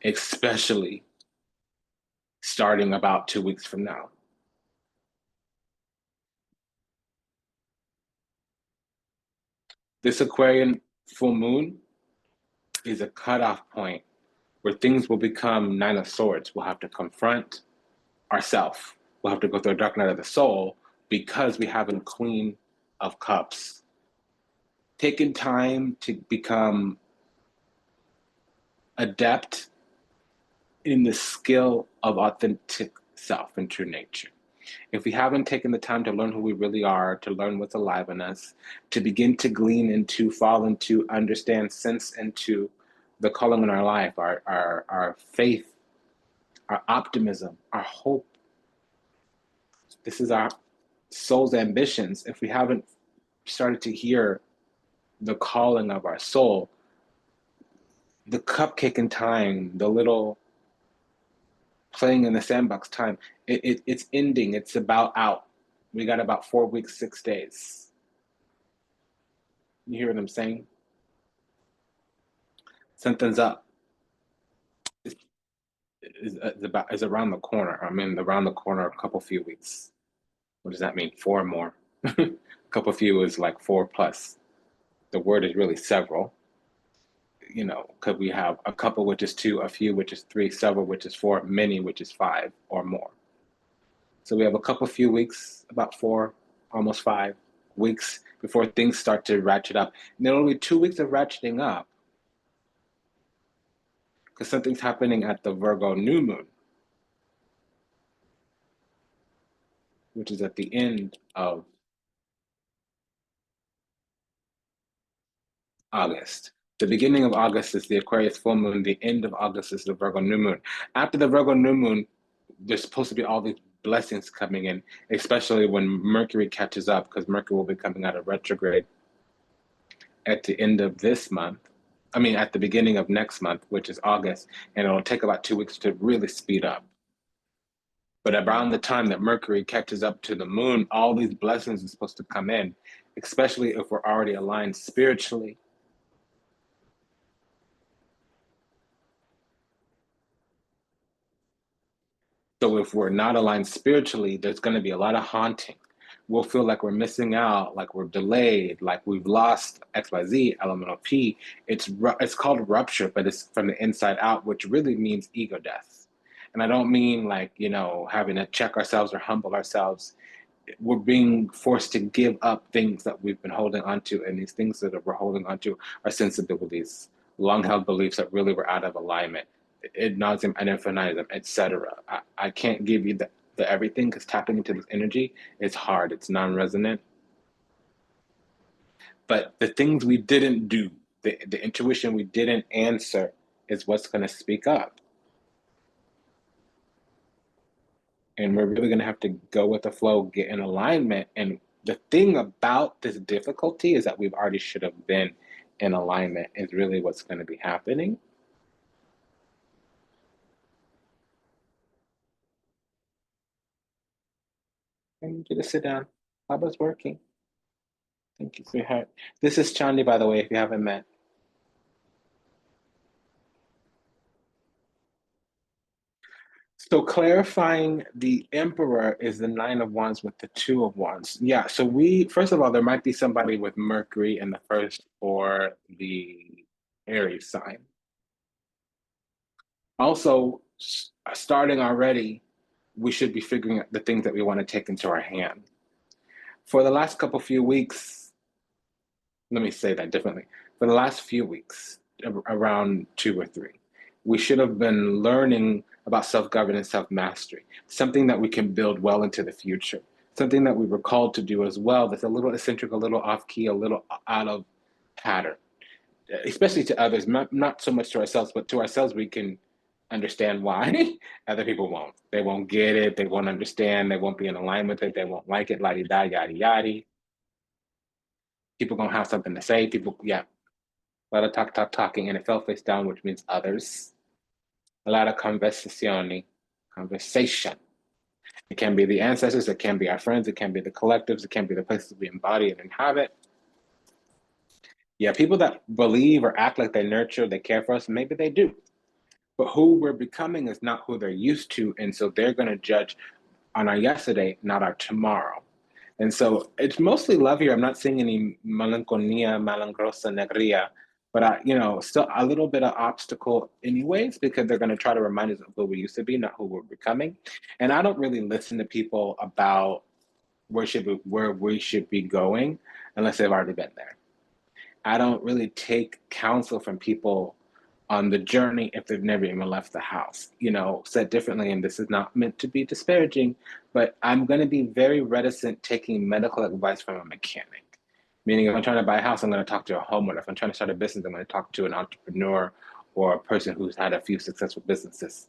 especially starting about 2 weeks from now. This Aquarian full moon is a cutoff point where things will become Nine of Swords. We'll have to confront ourselves. We'll have to go through a dark night of the soul because we haven't Queen of Cups taken time to become adept in the skill of authentic self and true nature. If we haven't taken the time to learn who we really are, to learn what's alive in us, to begin to glean into, fall into, understand, sense into the calling in our life, our faith, our optimism, our hope. This is our soul's ambitions. If we haven't started to hear the calling of our soul, the cupcake time, the little playing in the sandbox time, it's ending. It's about out. We got about 4 weeks, 6 days. You hear what I'm saying? Something's up. Is around the corner. I mean, around the corner, a couple few weeks. What does that mean? 4 more. A couple few is like 4 plus. The word is really several. You know, could we have a couple, which is 2, a few, which is 3, several, which is 4, many, which is 5 or more. So we have a couple few weeks, about 4, almost 5 weeks before things start to ratchet up. And then only 2 weeks of ratcheting up because something's happening at the Virgo new moon, which is at the end of August. The beginning of August is the Aquarius full moon. The end of August is the Virgo new moon. After the Virgo new moon, there's supposed to be all these blessings coming in, especially when Mercury catches up, because Mercury will be coming out of retrograde at the end of this month. I mean, at the beginning of next month, which is August, and it'll take about 2 weeks to really speed up. But around the time that Mercury catches up to the moon, all these blessings are supposed to come in, especially if we're already aligned spiritually. So if we're not aligned spiritually, there's going to be a lot of haunting. We'll feel like we're missing out, like we're delayed, like we've lost XYZ, elemental P. It's called rupture, but it's from the inside out, which really means ego death. And I don't mean like, you know, having to check ourselves or humble ourselves. We're being forced to give up things that we've been holding onto, and these things that we're holding onto are sensibilities, long-held beliefs that really were out of alignment, ad nauseum, ad infinitum, etc. I can't give you the everything because tapping into this energy is hard. It's non-resonant. But the things we didn't do, the intuition we didn't answer, is what's going to speak up. And we're really going to have to go with the flow, get in alignment. And the thing about this difficulty is that we've already should have been in alignment, is really what's going to be happening. I need you to sit down. Baba's working. Thank you, sweetheart. This is Chandi, by the way, if you haven't met. So clarifying the Emperor is the Nine of Wands with the Two of Wands. Yeah, so first of all, there might be somebody with Mercury in the first or the Aries sign. Also, starting already, we should be figuring out the things that we want to take into our hand. For the last couple few weeks, let me say that differently. For the last few weeks, around 2 or 3, we should have been learning about self-governance, self-mastery, something that we can build well into the future, something that we were called to do as well that's a little eccentric, a little off-key, a little out of pattern, especially to others, not so much to ourselves, but to ourselves we can understand why. Other people won't. They won't get it, they won't understand, they won't be in alignment with it, they won't like it, la-di-da, yada-yada. People gonna have something to say, yeah, a lot of talking, and it fell face down, which means others. A lot of conversation. It can be the ancestors, it can be our friends, it can be the collectives, it can be the places we embody and inhabit. Yeah, people that believe or act like they nurture, they care for us, maybe they do. But who we're becoming is not who they're used to, and so they're going to judge on our yesterday, not our tomorrow. And so it's mostly love here. I'm not seeing any melancholia, malangrosa, negria, but still a little bit of obstacle anyways, because they're going to try to remind us of who we used to be, not who we're becoming. And I don't really listen to people about where we should be going unless they've already been there. I don't really take counsel from people on the journey if they've never even left the house. Said differently, and this is not meant to be disparaging, but I'm going to be very reticent taking medical advice from a mechanic. Meaning, if I'm trying to buy a house, I'm going to talk to a homeowner. If I'm trying to start a business, I'm going to talk to an entrepreneur or a person who's had a few successful businesses.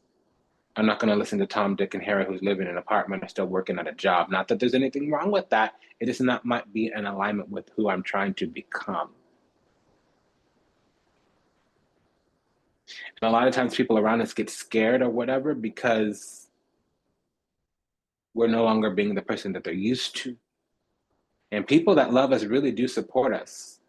I'm not going to listen to Tom, Dick, and Harry who's living in an apartment or still working at a job. Not that there's anything wrong with that. It is not might be in alignment with who I'm trying to become. And a lot of times people around us get scared or whatever because we're no longer being the person that they're used to. And people that love us really do support us,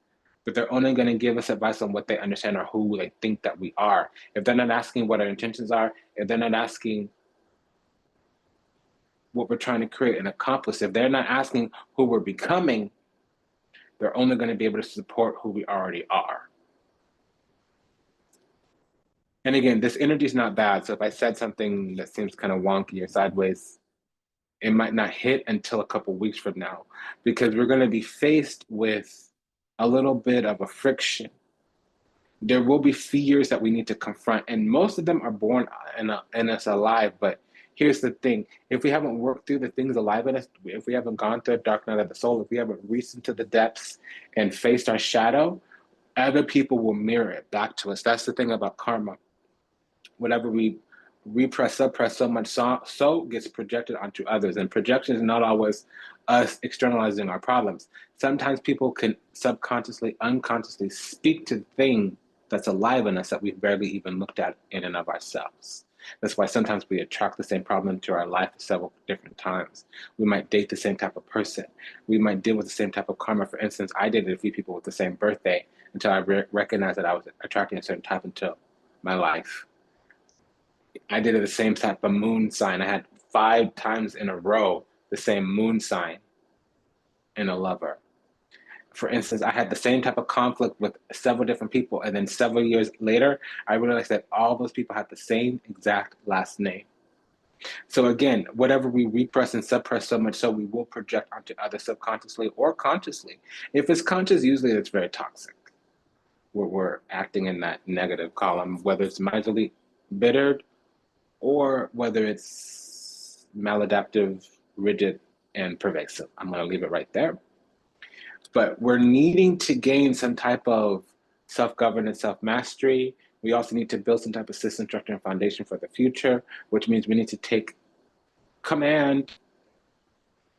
but they're only going to give us advice on what they understand or who they think that we are. If they're not asking what our intentions are, if they're not asking what we're trying to create and accomplish, if they're not asking who we're becoming, they're only going to be able to support who we already are. And again, this energy is not bad. So if I said something that seems kind of wonky or sideways, it might not hit until a couple weeks from now, because we're going to be faced with a little bit of a friction. There will be fears that we need to confront, and most of them are born in us alive. But here's the thing: if we haven't worked through the things alive in us, if we haven't gone through a dark night of the soul, if we haven't reached into the depths and faced our shadow, other people will mirror it back to us. That's the thing about karma. Whatever we repress, suppress so much so gets projected onto others. And projection is not always us externalizing our problems. Sometimes people can subconsciously, unconsciously speak to the thing that's alive in us that we've barely even looked at in and of ourselves. That's why sometimes we attract the same problem into our life several different times. We might date the same type of person. We might deal with the same type of karma. For instance, I dated a few people with the same birthday until I recognized that I was attracting a certain type into my life. I did it the same type of moon sign. I had 5 times in a row the same moon sign in a lover. For instance, I had the same type of conflict with several different people, and then several years later, I realized that all those people had the same exact last name. So again, whatever we repress and suppress so much so, we will project onto others subconsciously or consciously. If it's conscious, usually it's very toxic. We're acting in that negative column, whether it's miserly, bittered, or whether it's maladaptive, rigid, and pervasive. I'm going to leave it right there. But we're needing to gain some type of self-governance, self-mastery. We also need to build some type of system, structure, and foundation for the future, which means we need to take command,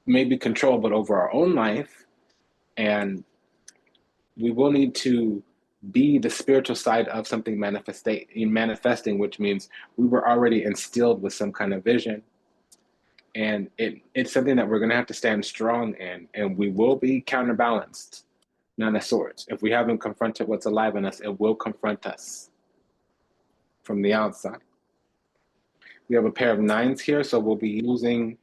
maybe control, but over our own life. And we will need to be the spiritual side of something manifesting, which means we were already instilled with some kind of vision. And it's something that we're going to have to stand strong in, and we will be counterbalanced, Nine of Swords. If we haven't confronted what's alive in us, it will confront us from the outside. We have a pair of 9s here, so we'll be using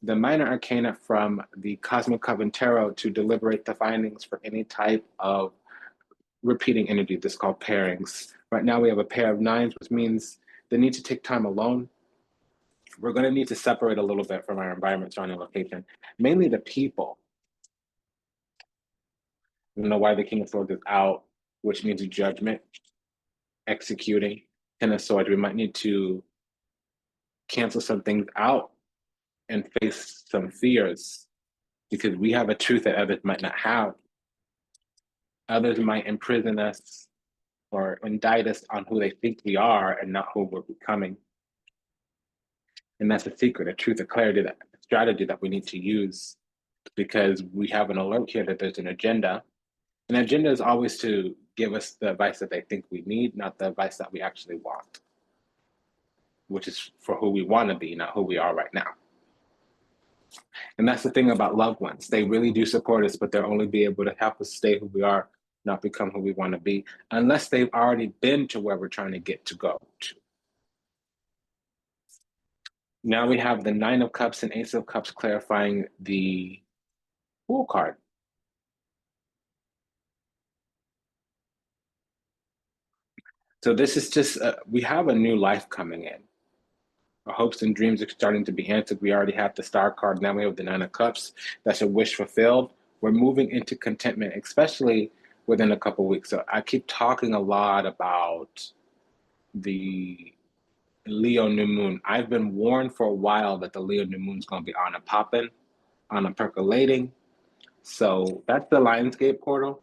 the minor arcana from the Cosmic Coven Tarot to deliberate the findings for any type of repeating energy. This is called pairings. Right now we have a pair of 9s, which means the need to take time alone. We're going to need to separate a little bit from our environment, surrounding location, mainly the people. You know why the King of Swords is out, which means judgment, executing. Ten of Swords, we might need to cancel some things out and face some fears because we have a truth that others might not have. Others might imprison us or indict us on who they think we are and not who we're becoming. And that's the secret, a truth, a clarity, that strategy that we need to use, because we have an alert here that there's an agenda. An agenda is always to give us the advice that they think we need, not the advice that we actually want, which is for who we want to be, not who we are right now. And that's the thing about loved ones. They really do support us, but they'll only be able to help us stay who we are, not become who we want to be, unless they've already been to where we're trying to get to go to. Now we have the Nine of Cups and Ace of Cups clarifying the Fool card. So this is just, we have a new life coming in. Our hopes and dreams are starting to be answered. We already have the Star card. Now we have the Nine of Cups. That's a wish fulfilled. We're moving into contentment, especially within a couple weeks. So I keep talking a lot about the Leo new moon. I've been warned for a while that the Leo new moon is going to be on a popping, on a percolating. So that's the Lionsgate portal.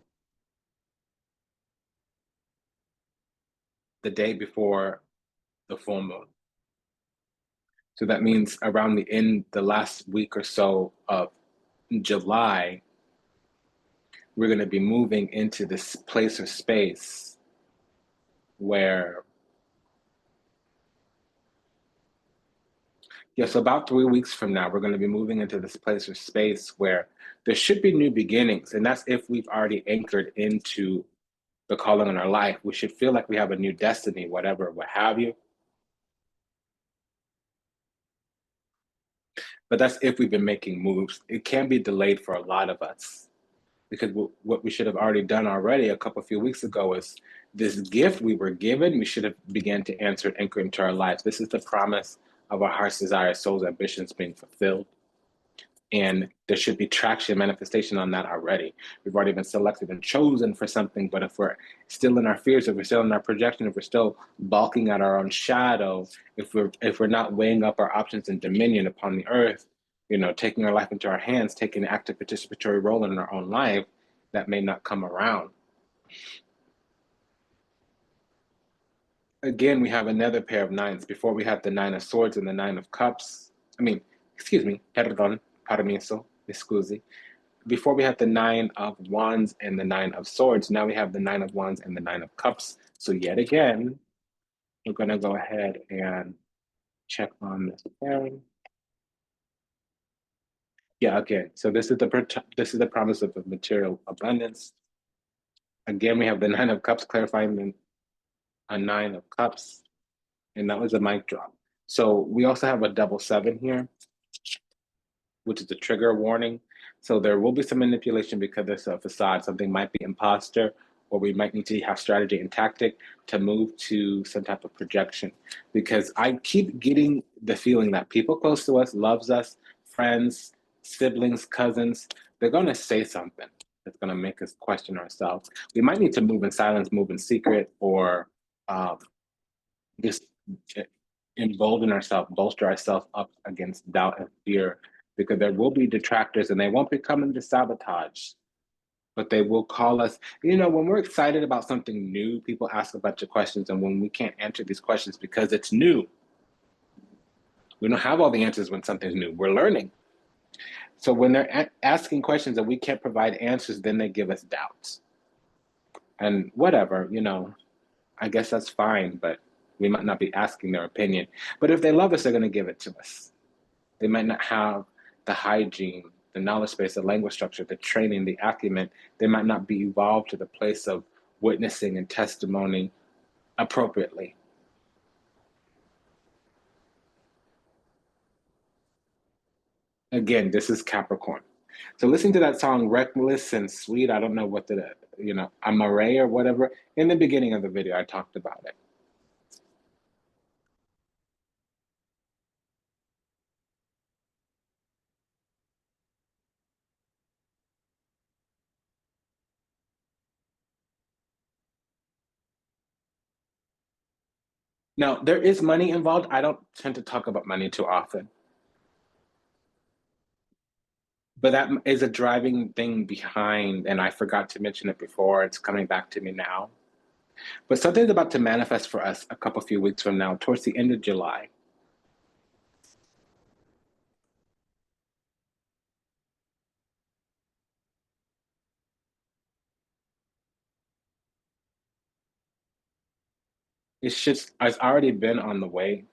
The day before the full moon. So that means around the last week or so of July, we're going to be moving into this place or space where, yeah, so about 3 weeks from now, we're going to be moving into this place or space where there should be new beginnings. And that's if we've already anchored into the calling in our life. We should feel like we have a new destiny, whatever, what have you. But that's if we've been making moves. It can be delayed for a lot of us because what we should have already done already a few weeks ago is this gift we were given, we should have began to answer and anchor into our lives. This is the promise of our heart's desire, soul's ambitions being fulfilled. And there should be traction, manifestation on that already. We've already been selected and chosen for something, but if we're still in our fears, if we're still in our projection, if we're still balking at our own shadow, if we're not weighing up our options and dominion upon the earth, taking our life into our hands, taking an active participatory role in our own life, that may not come around. Again, we have another pair of nines. Before we had the Nine of Swords and the Nine of Cups. Excuse me, perdón, permiso, scusi. Before we had the Nine of Wands and the Nine of Swords. Now we have the Nine of Wands and the Nine of Cups. So yet again, we're going to go ahead and check on this pairing. Yeah, okay. So this is the promise of material abundance. Again, we have the Nine of Cups clarifying a Nine of Cups, and that was a mic drop. So we also have a double seven here, which is a trigger warning. So there will be some manipulation because there's a facade. Something might be imposter, or we might need to have strategy and tactic to move to some type of projection. Because I keep getting the feeling that people close to us, loves us, friends, siblings, cousins, they're going to say something that's going to make us question ourselves. We might need to move in silence, move in secret, or just embolden ourselves, bolster ourselves up against doubt and fear, because there will be detractors and they won't be coming to sabotage, but they will call us. When we're excited about something new, people ask a bunch of questions, and when we can't answer these questions because it's new, we don't have all the answers when something's new. We're learning. So when they're asking questions and we can't provide answers, then they give us doubts. And whatever, I guess that's fine, but we might not be asking their opinion. But if they love us, they're going to give it to us. They might not have the hygiene, the knowledge base, the language structure, the training, the acumen. They might not be evolved to the place of witnessing and testimony appropriately. Again, this is Capricorn. So listening to that song, Reckless and Sweet, I don't know what Amare or whatever, in the beginning of the video, I talked about it. Now, there is money involved. I don't tend to talk about money too often, but that is a driving thing behind, and I forgot to mention it before. It's coming back to me now. But something's about to manifest for us a few weeks from now, towards the end of July. It's already been on the way.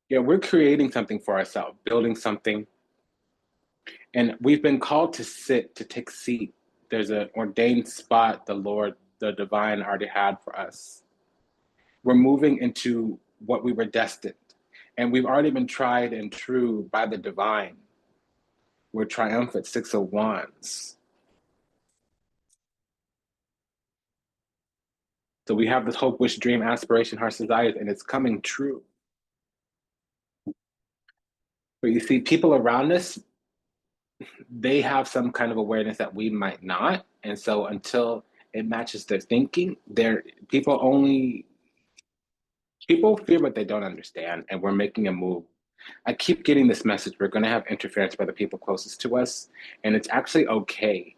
Yeah, we're creating something for ourselves, building something. And we've been called to sit, to take seat. There's an ordained spot the Lord, the divine, already had for us. We're moving into what we were destined. And we've already been tried and true by the divine. We're triumphant 6 of Wands. So we have this hope, wish, dream, aspiration, heart's desires, and it's coming true. But you see, people around us, they have some kind of awareness that we might not. And so until it matches their thinking, people fear what they don't understand, and we're making a move. I keep getting this message. We're going to have interference by the people closest to us, and it's actually okay.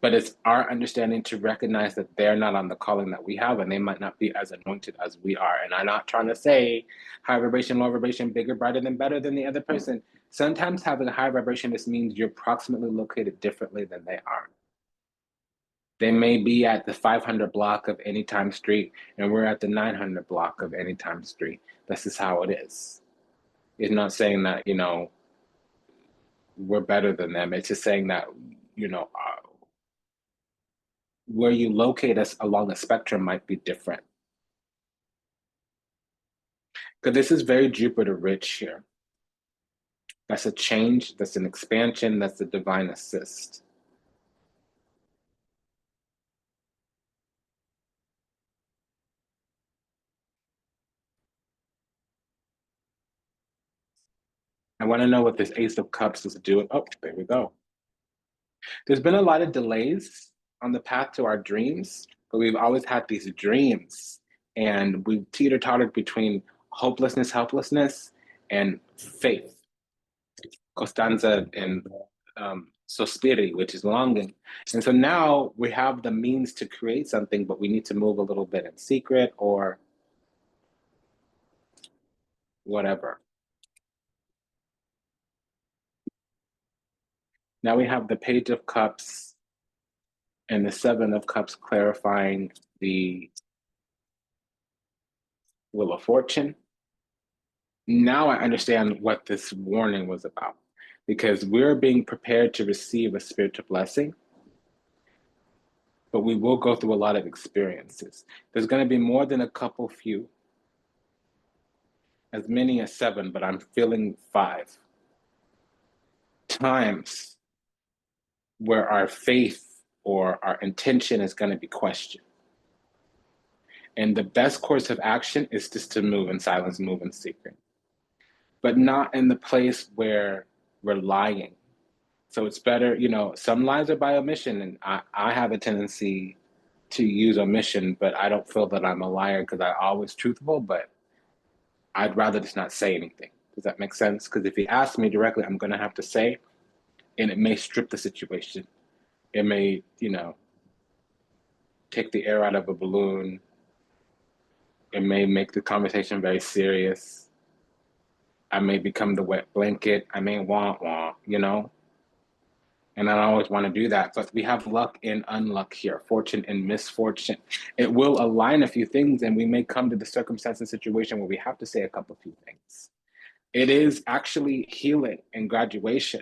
But it's our understanding to recognize that they're not on the calling that we have, and they might not be as anointed as we are. And I'm not trying to say high vibration, low vibration, bigger, brighter than better than the other person. Sometimes having a high vibration just means you're proximately located differently than they are. They may be at the 500 block of Anytime Street, and we're at the 900 block of Anytime Street. This is how it is. It's not saying that, we're better than them. It's just saying that, where you locate us along the spectrum might be different. Because this is very Jupiter rich here. That's a change, that's an expansion, that's the divine assist. I want to know what this Ace of Cups is doing. Oh, there we go. There's been a lot of delays on the path to our dreams, but we've always had these dreams. And we've teeter-tottered between hopelessness, helplessness, and faith. Costanza and sospiri, which is longing. And so now we have the means to create something, but we need to move a little bit in secret or whatever. Now we have the Page of Cups and the Seven of Cups clarifying the Wheel of Fortune. Now I understand what this warning was about, because we're being prepared to receive a spiritual blessing, but we will go through a lot of experiences. There's going to be more than a couple few, as many as 7, but I'm feeling 5 times where our faith or our intention is going to be questioned. And the best course of action is just to move in silence, move in secret, but not in the place where we're lying. So it's better, some lies are by omission, and I have a tendency to use omission, but I don't feel that I'm a liar because I'm always truthful, but I'd rather just not say anything. Does that make sense? Because if you ask me directly, I'm going to have to say, and it may strip the situation. It may, take the air out of a balloon. It may make the conversation very serious. I may become the wet blanket. I may want, and I don't always want to do that. But we have luck and unluck here, fortune and misfortune. It will align a few things, and we may come to the circumstance and situation where we have to say a couple few things. It is actually healing and graduation.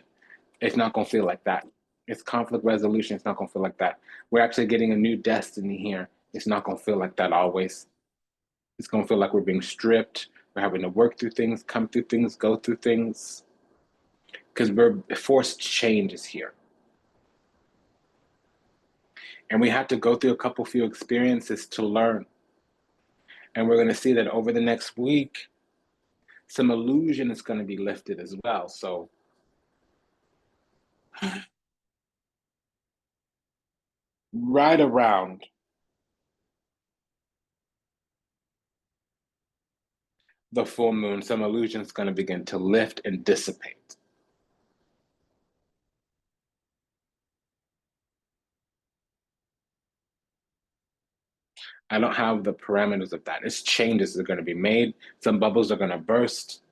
It's not going to feel like that. It's conflict resolution. It's not going to feel like that. We're actually getting a new destiny here. It's not going to feel like that always. It's going to feel like we're being stripped. We're having to work through things, come through things, go through things. Because we're forced change is here. And we have to go through a couple few experiences to learn. And we're going to see that over the next week, some illusion is going to be lifted as well. So right around the full moon, some illusion is going to begin to lift and dissipate. I don't have the parameters of that. It's changes that are going to be made. Some bubbles are going to burst.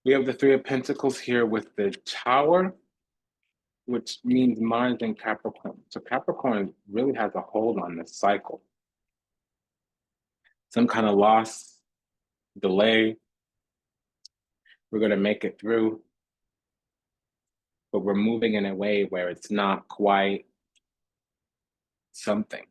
We have the Three of Pentacles here with the Tower. which means Mars and Capricorn. So Capricorn really has a hold on this cycle. Some kind of loss, delay. We're going to make it through, but we're moving in a way where it's not quite something.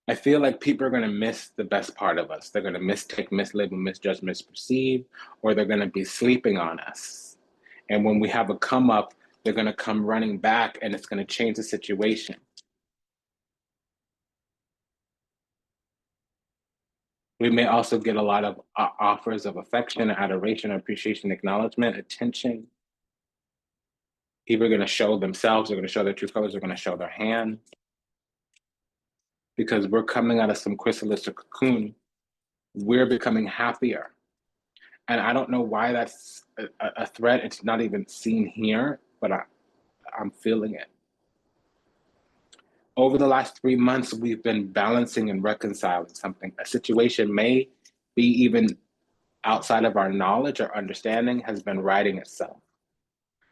I feel like people are going to miss the best part of us. They're going to mistake, mislabel, misjudge, misperceive, or they're going to be sleeping on us. And when we have a come up, they're going to come running back and it's going to change the situation. We may also get a lot of offers of affection, adoration, appreciation, acknowledgement, attention. People are going to show themselves, they're going to show their true colors, they're going to show their hand. Because we're coming out of some chrysalis or cocoon, we're becoming happier. And I don't know why that's a threat. It's not even seen here, but I'm feeling it. Over the last 3 months, we've been balancing and reconciling something. A situation may be even outside of our knowledge or understanding has been writing itself.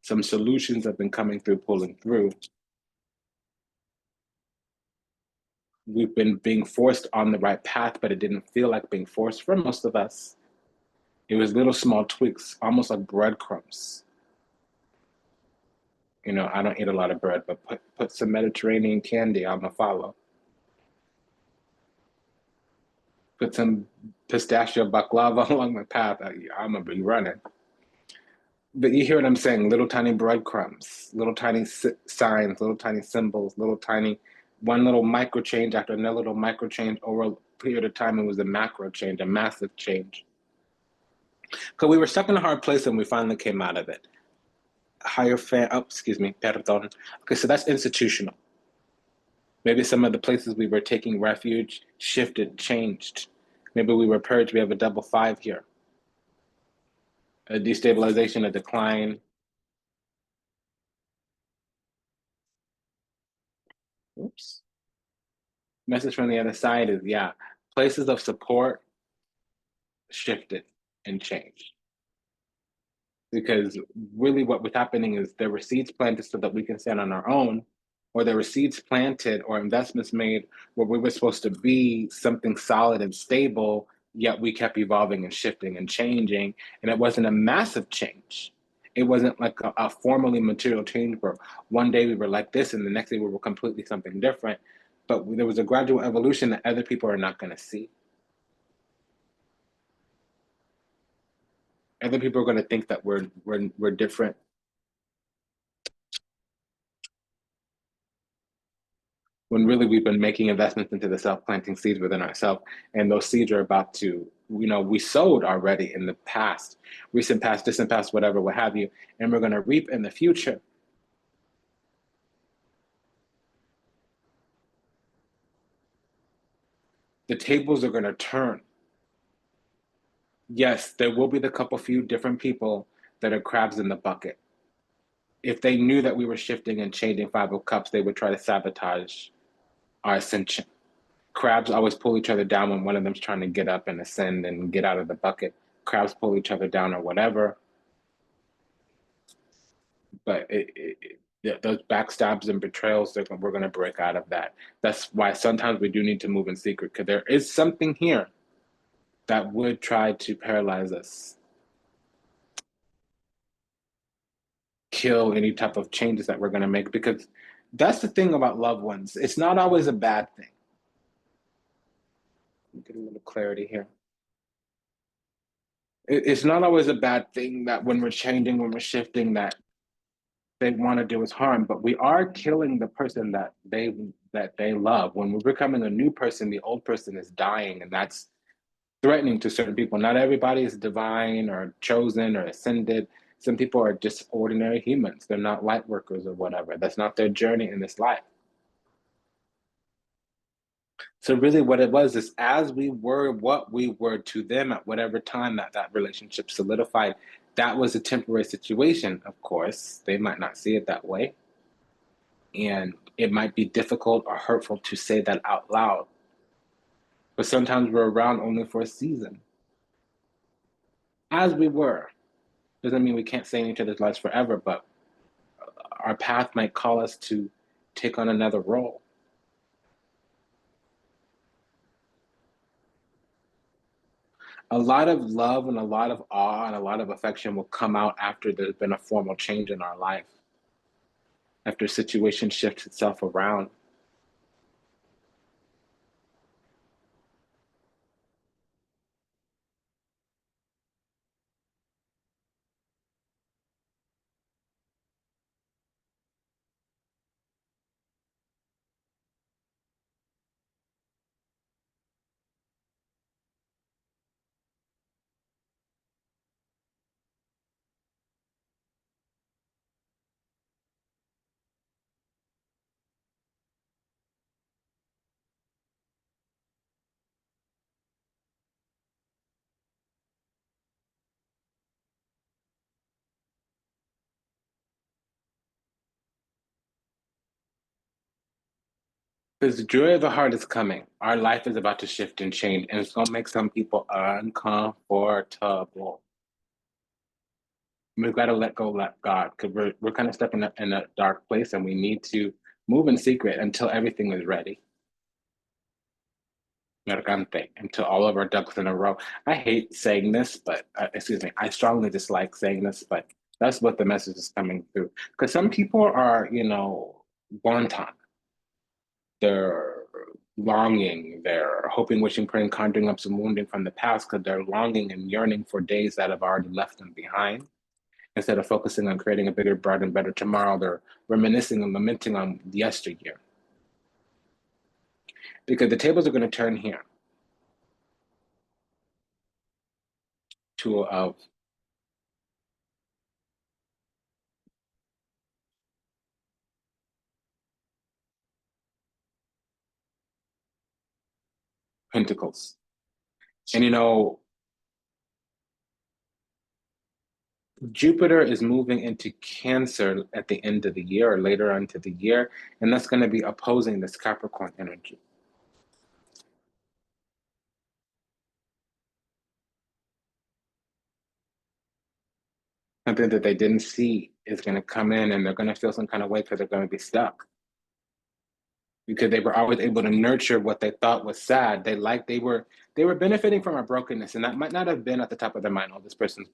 Some solutions have been coming through, pulling through. We've been being forced on the right path, but it didn't feel like being forced for most of us. It was little small tweaks, almost like breadcrumbs. You know, I don't eat a lot of bread, but put some Mediterranean candy, I'm gonna follow. Put some pistachio baklava along my path, I'm gonna be running. But you hear what I'm saying? Little tiny breadcrumbs, little tiny signs, little tiny symbols, little tiny, one little micro change after another little micro change over a period of time. It was a macro change, a massive change. Because we were stuck in a hard place and we finally came out of it. Perdón. Okay, so that's institutional. Maybe some of the places we were taking refuge shifted, changed. Maybe we were purged. We have a double 5 here. A destabilization, a decline. Oops. Message from the other side is, yeah, places of support shifted and changed. Because really what was happening is there were seeds planted so that we can stand on our own, or there were seeds planted or investments made where we were supposed to be something solid and stable, yet we kept evolving and shifting and changing. And it wasn't a massive change. It wasn't like a formally material change where one day we were like this and the next day we were completely something different. But there was a gradual evolution that other people are not going to see. Other people are going to think that we're different. When really we've been making investments into the self-planting seeds within ourselves, and those seeds are about to, we sowed already in the past, recent past, distant past, whatever, what have you, and we're going to reap in the future. The tables are going to turn. Yes, there will be the couple few different people that are crabs in the bucket. If they knew that we were shifting and changing 5 of Cups, they would try to sabotage our ascension. Crabs always pull each other down when one of them's trying to get up and ascend and get out of the bucket. Crabs pull each other down or whatever. But those backstabs and betrayals, we're going to break out of that. That's why sometimes we do need to move in secret, because there is something here that would try to paralyze us, kill any type of changes that we're going to make, because that's the thing about loved ones. It's not always a bad thing. Get a little clarity here. It's not always a bad thing that when we're changing, when we're shifting, that they want to do us harm, but we are killing the person that they love. When we're becoming a new person, the old person is dying, and that's threatening to certain people. Not everybody is divine or chosen or ascended. Some people are just ordinary humans. They're not light workers or whatever. That's not their journey in this life. So really what it was is, as we were what we were to them at whatever time that relationship solidified, that was a temporary situation. Of course, they might not see it that way. And it might be difficult or hurtful to say that out loud. But sometimes we're around only for a season. As we were. Doesn't mean we can't stay in each other's lives forever, but our path might call us to take on another role. A lot of love and a lot of awe and a lot of affection will come out after there's been a formal change in our life, after a situation shifts itself around. Because the joy of the heart is coming. Our life is about to shift and change, and it's going to make some people uncomfortable. We've got to let go, let God, because we're kind of stuck in a dark place, and we need to move in secret until everything is ready. Mercante, until all of our ducks in a row. I hate saying this, but excuse me, I strongly dislike saying this, but that's what the message is coming through. Because some people are, wanton. They're longing, they're hoping, wishing, praying, conjuring up some wounding from the past because they're longing and yearning for days that have already left them behind. Instead of focusing on creating a bigger, brighter, and better tomorrow, they're reminiscing and lamenting on yesteryear. Because the tables are going to turn here. Two of Pentacles. And Jupiter is moving into Cancer at the end of the year or later into the year, and that's going to be opposing this Capricorn energy. Something that they didn't see is going to come in, and they're going to feel some kind of way because they're going to be stuck. Because they were always able to nurture what they thought was sad. They were benefiting from our brokenness, and that might not have been at the top of their mind. Oh, this person's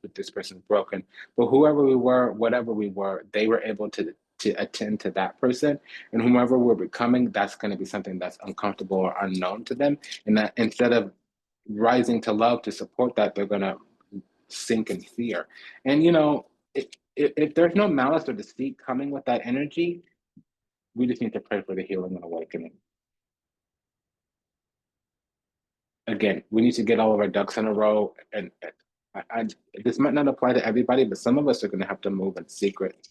broken. But whoever we were, whatever we were, they were able to attend to that person, and whomever we're becoming, that's going to be something that's uncomfortable or unknown to them. And that instead of rising to love to support that, they're going to sink in fear. And if there's no malice or deceit coming with that energy, we just need to pray for the healing and awakening. Again, we need to get all of our ducks in a row. And this might not apply to everybody, but some of us are going to have to move in secret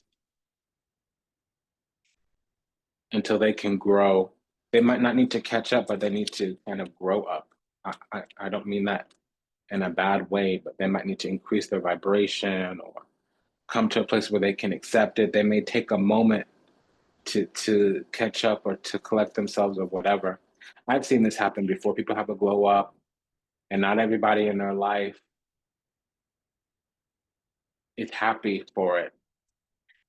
until they can grow. They might not need to catch up, but they need to kind of grow up. I don't mean that in a bad way, but they might need to increase their vibration or come to a place where they can accept it. They may take a moment to catch up or to collect themselves or whatever. I've seen this happen before. People have a glow up, and not everybody in their life is happy for it.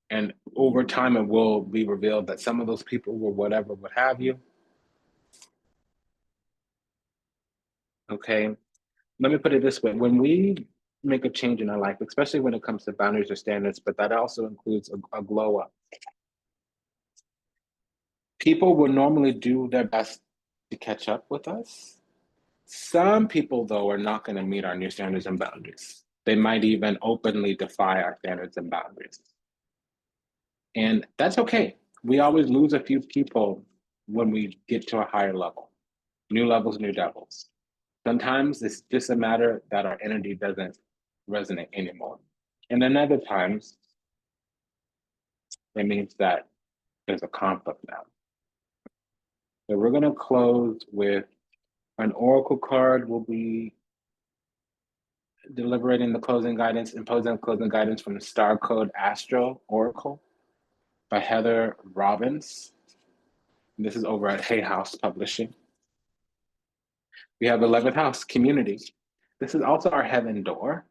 And over time, it will be revealed that some of those people were whatever, what have you. Okay. Let me put it this way. When we make a change in our life, especially when it comes to boundaries or standards, but that also includes a glow up, people will normally do their best to catch up with us. Some people, though, are not going to meet our new standards and boundaries. They might even openly defy our standards and boundaries. And that's okay. We always lose a few people when we get to a higher level. New levels, new devils. Sometimes it's just a matter that our energy doesn't resonate anymore. And then other times, it means that there's a conflict now. So we're going to close with an oracle card. Will be deliberating the closing guidance, imposing closing guidance from the star code Astro Oracle. by Heather Robbins. This is over at Hay House Publishing. We have 11th house, community. This is also our heaven door.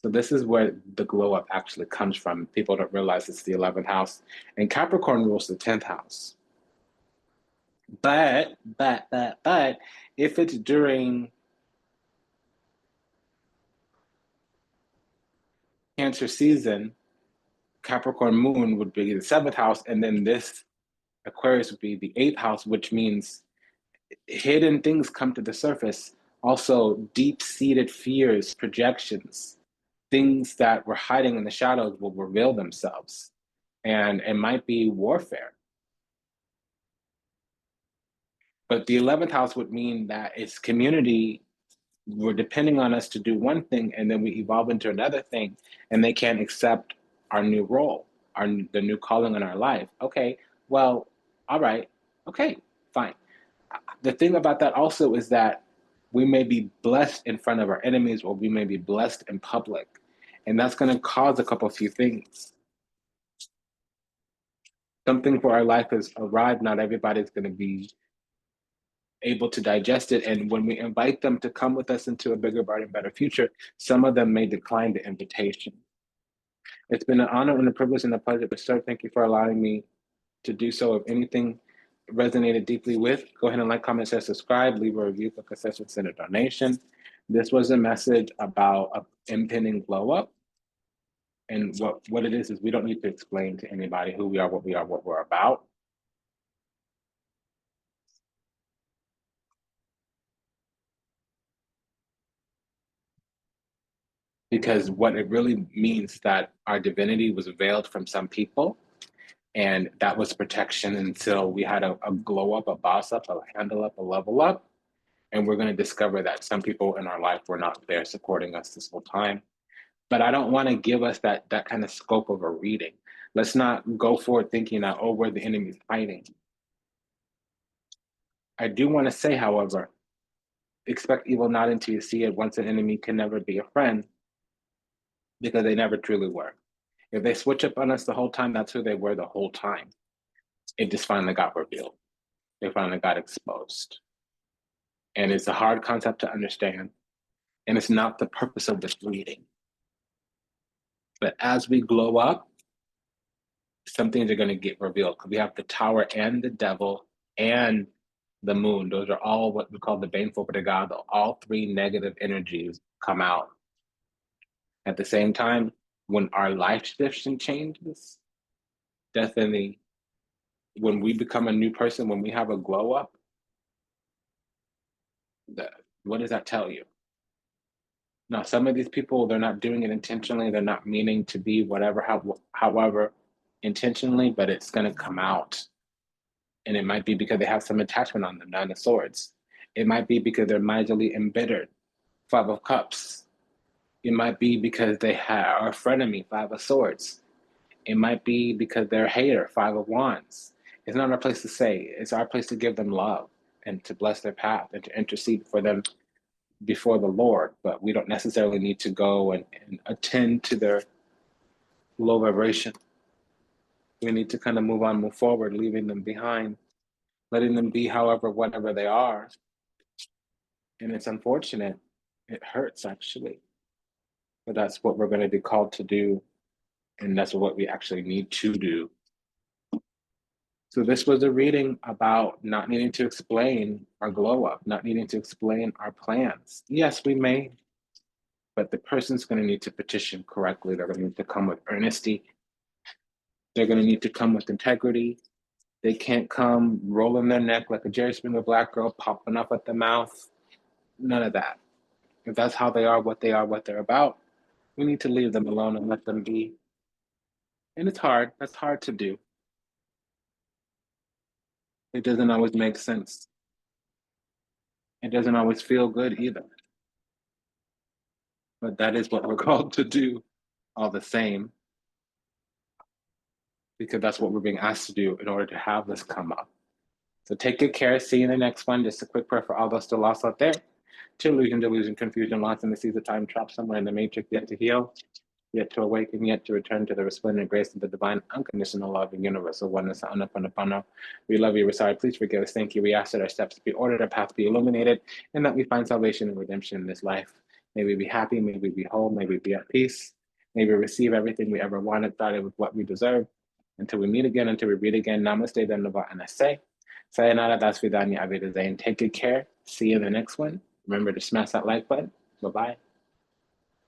So this is where the glow up actually comes from. People don't realize it's the 11th house. And Capricorn rules the 10th house. But, if it's during Cancer season, Capricorn moon would be the 7th house, and then this Aquarius would be the 8th house, which means hidden things come to the surface. Also, deep-seated fears, projections, things that were hiding in the shadows will reveal themselves. And it might be warfare. But the 11th house would mean that it's community. We're depending on us to do one thing, and then we evolve into another thing, and they can't accept our new role, the new calling in our life. Okay, well, all right, okay, fine. The thing about that also is that we may be blessed in front of our enemies, or we may be blessed in public, and that's going to cause a few things. Something for our life has arrived. Not everybody's going to be able to digest it. And when we invite them to come with us into a bigger, brighter, better future, some of them may decline the invitation. It's been an honor and a privilege and a pleasure to serve. Thank you for allowing me to do so. If anything resonated deeply with, go ahead and like, comment, share, subscribe, leave a review, book a session, send a donation. This was a message about an impending blow up. And what it is we don't need to explain to anybody who we are, what we're about. Because what it really means is that our divinity was veiled from some people, and that was protection until we had a glow up, a boss up, a handle up, a level up. And we're going to discover that some people in our life were not there supporting us this whole time. But I don't want to give us that kind of scope of a reading. Let's not go forward thinking that, oh, where the enemy's hiding. I do want to say, however, expect evil not until you see it. Once an enemy can never be a friend, because they never truly were. If they switch up on us the whole time, that's who they were the whole time. It just finally got revealed. They finally got exposed. And it's a hard concept to understand. And it's not the purpose of this reading. But as we glow up, some things are going to get revealed. We have the tower and the devil and the moon. Those are all what we call the baneful brigado. All three negative energies come out. At the same time, when our life shifts and changes, definitely when we become a new person, when we have a glow up, what does that tell you? Now, some of these people, they're not doing it intentionally. They're not meaning to be whatever, however, intentionally, but it's going to come out. And it might be because they have some attachment on the Nine of Swords. It might be because they're miserly embittered, Five of Cups. It might be because they are a frenemy, Five of Swords. It might be because they're a hater, Five of Wands. It's not our place to say. It's our place to give them love and to bless their path and to intercede for them before the Lord. But we don't necessarily need to go and attend to their low vibration. We need to kind of move on, move forward, leaving them behind, letting them be however, whatever they are. And it's unfortunate. It hurts, actually. But that's what we're going to be called to do. And that's what we actually need to do. So this was a reading about not needing to explain our glow up, not needing to explain our plans. Yes, we may, but the person's going to need to petition correctly. They're going to need to come with earnesty. They're going to need to come with integrity. They can't come rolling their neck like a Jerry Springer black girl, popping up at the mouth. None of that. If that's how they are, what they're about, we need to leave them alone and let them be. And it's hard. That's hard to do. It doesn't always make sense. It doesn't always feel good either. But that is what we're called to do all the same. Because that's what we're being asked to do in order to have this come up. So take good care. See you in the next one. Just a quick prayer for all those still lost out there. To illusion, delusion, confusion, lost in the seas of time, trapped somewhere in the matrix, yet to heal. yet to awaken, yet to return to the resplendent grace of the divine, unconditional love and universal oneness. Ho'oponopono. We love you. We're sorry. Please forgive us. Thank you. We ask that our steps be ordered, our path be illuminated, and that we find salvation and redemption in this life. May we be happy. May we be whole. May we be at peace. May we receive everything we ever wanted, thought it was what we deserve. Until we meet again, until we read again. Namaste, Dhanava, and I say, Sayonara, Das Vidanya, Avidazane. Take good care. See you in the next one. Remember to smash that like button. Bye-bye.